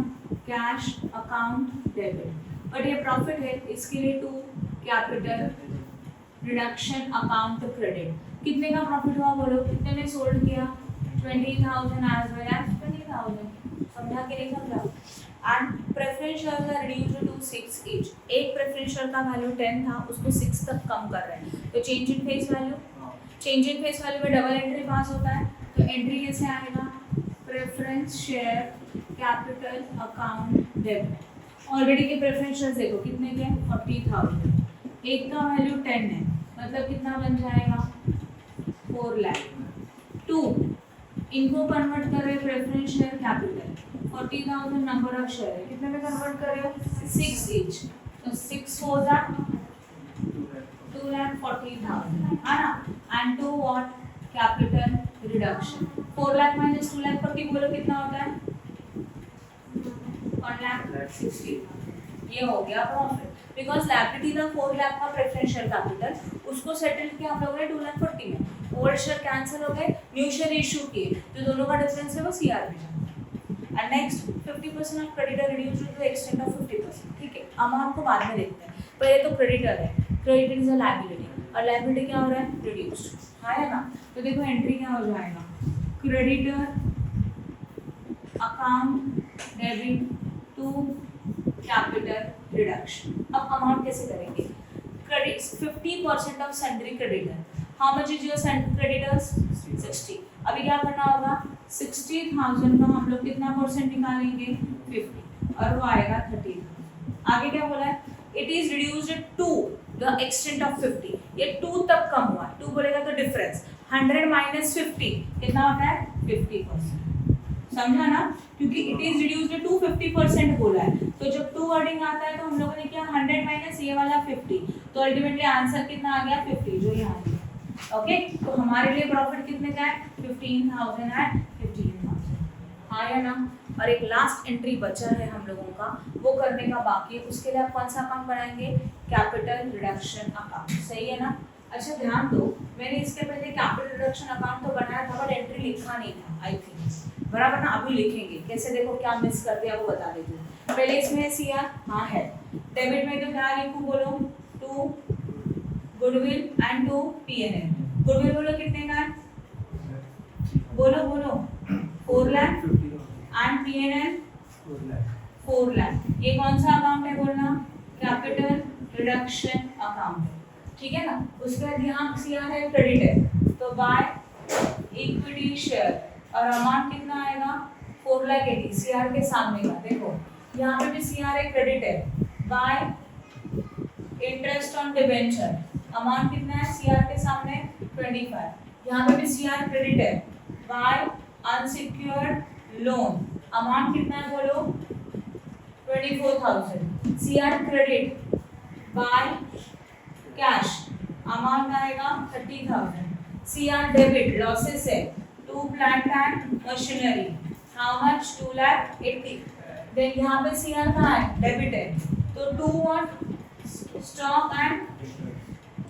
कैश अकाउंट डेबिट, बट ये प्रॉफिट है इसके लिए to capital reduction account credit, कितने का प्रॉफिट हुआ बोलो, कितने में सोल्ड किया 20,000 एज वेल एज 20,000, समझा के नहीं समझा। And preference shares are reduced to 6 each, एक प्रेफरेंस शेयर का वैल्यू 10 था उसको 6 तक कम कर रहे हैं, तो change in face value, change in face value में डबल एंट्री पास होता है, तो एंट्री कैसे आएगा preference share capital account debit, already के प्रेफरेंस शेयर्स देखो कितने के 40,000, एक का वैल्यू 10 है मतलब कितना बन जाएगा 4 लाख, 2 इनको कन्वर्ट कर रहे preference share capital, 40,000 number of share है, कितने में कन्वर्ट कर रहे हो 6 ईच, तो 6 4 दैट 2,40,000 है ना, and to what capital reduction, 4 lakh minus 2,40,000 बोलो कितना होता है 1,60,000, ये हो गया प्रॉफिट, बिकॉज लायबिलिटी था 4 लाख का प्रेफरेंशियल कैपिटल, उसको सेटल किया हम लोगों ने 2,40,000 में, ओल्ड शेयर कैंसिल हो गए, न्यू शेयर इशू किए, तो दोनों का डिफरेंस है वो सीआर में जाता है। And next 50% of creditor reduced to the extent of 50%, ठीक है अमाउंट को बाद में देखते हैं, पहले तो क्रेडिटर है, क्रेडिटर इज अ लायबिलिटी और लायबिलिटी क्या हो रहा है रिड्यूस्ड, हाँ है ना, तो देखो एंट्री क्या हो जाएगा creditor account debit to capital reduction. अब अमाउंट कैसे करेंगे, credit 50% of sundry creditor, how much is your sundry creditors 60, अभी क्या करना होगा 60,000 का हम लोग कितना परसेंट निकालेंगे 50 और वो आएगा 30,000, आगे क्या बोला है it is reduced to the extent of 50, ये 2 तक कम हुआ, 2 बोलेगा तो डिफरेंस 100 माइनस 50 कितना होता है 50%, समझा ना, क्योंकि इट इज रिड्यूस्ड टू 50% बोला है, तो जब 2 वर्डिंग आता है तो हम लोगों ने किया 100 माइनस ये वाला 50, तो अल्टीमेटली आंसर कितना आ गया 50 जो यहाँ है, ओके तो हमारे लिए प्रॉफिट कितने का है 15,000 एंड 15,000, हाँ या ना। और एक लास्ट एंट्री बचा है हम लोगों का, वो करने का बाकी है, उसके लिए आप कौन सा अकाउंट बनाएंगे कैपिटल रिडक्शन अकाउंट, सही है ना। अच्छा ध्यान दो, मैंने इसके पहले कैपिटल रिडक्शन अकाउंट तो बनाया था बट एंट्री लिखा नहीं था आई थिंक, बराबर ना, अभी लिखेंगे कैसे, देखो क्या मिस कर दिया वो बता देती हूँ। पहले इसमें सीआर हाँ है, डेबिट में तो क्या लिखूँ बोलो to goodwill and to PNL, goodwill बोलो कितने का है बोलो बोलो 4 लाख एंड पीएनएल 4 लाख, ये कौन सा अकाउंट है बोलना कैपिटल रिडक्शन अकाउंट, ठीक है ना। उसके बाद यहाँ सीआर है क्रेडिट है, तो बाय इक्विटी शेयर और अमाउंट कितना आएगा 4,80,000 सीआर के सामने का, देखो यहाँ पे भी सीआर है क्रेडिट है, by interest on debenture amount कितना है सीआर के सामने 25, यहाँ पे भी सीआर क्रेडिट है, बाय अनसिक्योर्ड लोन अमाउंट कितना है बोलो 24,000, CR credit by cash amount आएगा 30,000, सीआर डेबिट लॉसेस है to plant and machinery how much 2,80,000, then यहाँ पे सीआर कहाँ है डेबिट है, तो to what stock and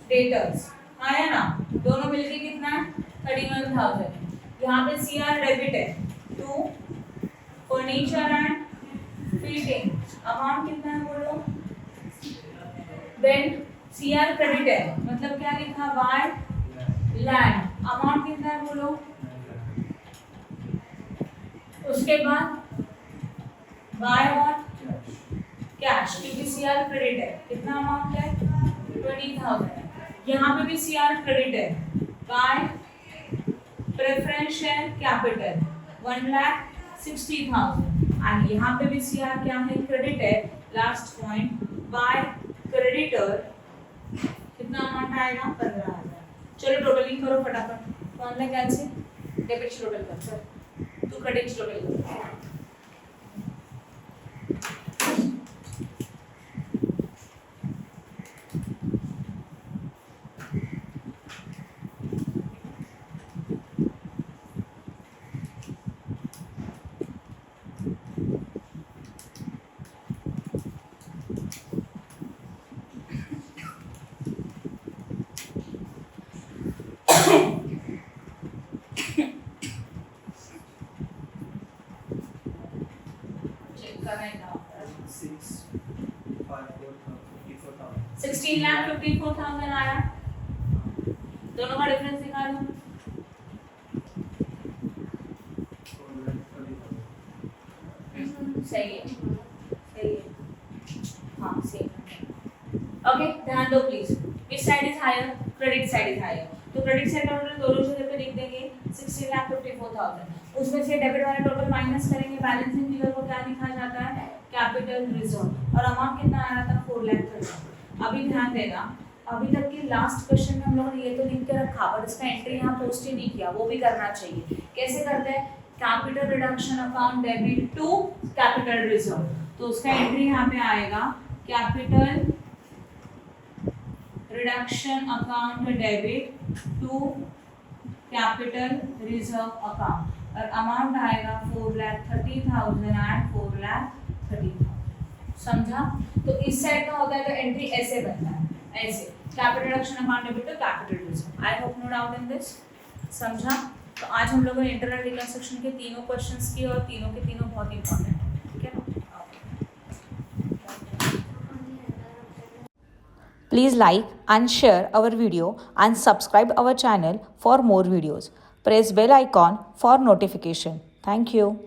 debtors, आया ना, दोनों मिलके कितना है 31,000। यहाँ पे CR डेबिट है to furniture and fitting, amount कितना है बोलो। देन CR क्रेडिट है, मतलब क्या लिखा बाय लैंड, अमाउंट कितना है बोलो। उसके बाद बाय व्हाट कैश, क्योंकि CR क्रेडिट है, कितना अमाउंट है 20,000 है। यहाँ पे भी CR क्रेडिट है bye preference share capital 1,60,000 and यहाँ पे भी CR क्या है क्रेडिट है। लास्ट पॉइंट बाय क्रेडिटर कितना अमाउंट आएगा 15,000। चलो टोटलिंग करो फटाफट, कौन है कैसे डेबिट से टोटल कर सर, तू क्रेडिट से टोटल कर। Six, 54,000. 16,54,000 आया, दोनों का डिफरेंस निकालो। 4,30,000. सही है, सही है, हाँ सेम। ओके ध्यान दो please, which side is higher, credit side is higher, तो क्रेडिट साइड का टोटल दोनों जगह पे लिख देंगे 16,54,000, उसमें से डेबिट वाला टोटल माइनस करेंगे, बैलेंसिंग फिगर को क्या लिखा जाता है कैपिटल रिजर्व, और अमाउंट कितना आ रहा था 4,30,000। अभी ध्यान देना, अभी तक के लास्ट क्वेश्चन में हम लोगों ने ये तो लिख के रखा पर इसका एंट्री यहाँ पोस्ट ही नहीं किया, वो भी करना चाहिए। कैसे करते हैं, capital reduction account debit to capital reserve, तो उसका एंट्री यहाँ पे आएगा capital reduction account debit to capital reserve account, और अमाउंट आएगा 4,30,000 एंड 4,30,000। समझा, तो इस साइड का होता है तो एंट्री ऐसे बनता है, ऐसे capital reduction account debit to capital reserve. I hope no doubt in this, समझा। तो आज हम लोगों ने इंटरनल रिकंस्ट्रक्शन के तीनों क्वेश्चंस किए और तीनों के तीनों बहुत इंपॉर्टेंट है, ठीक है ना। Please like and share our video and subscribe our channel for more videos. Press bell icon for notification. Thank you.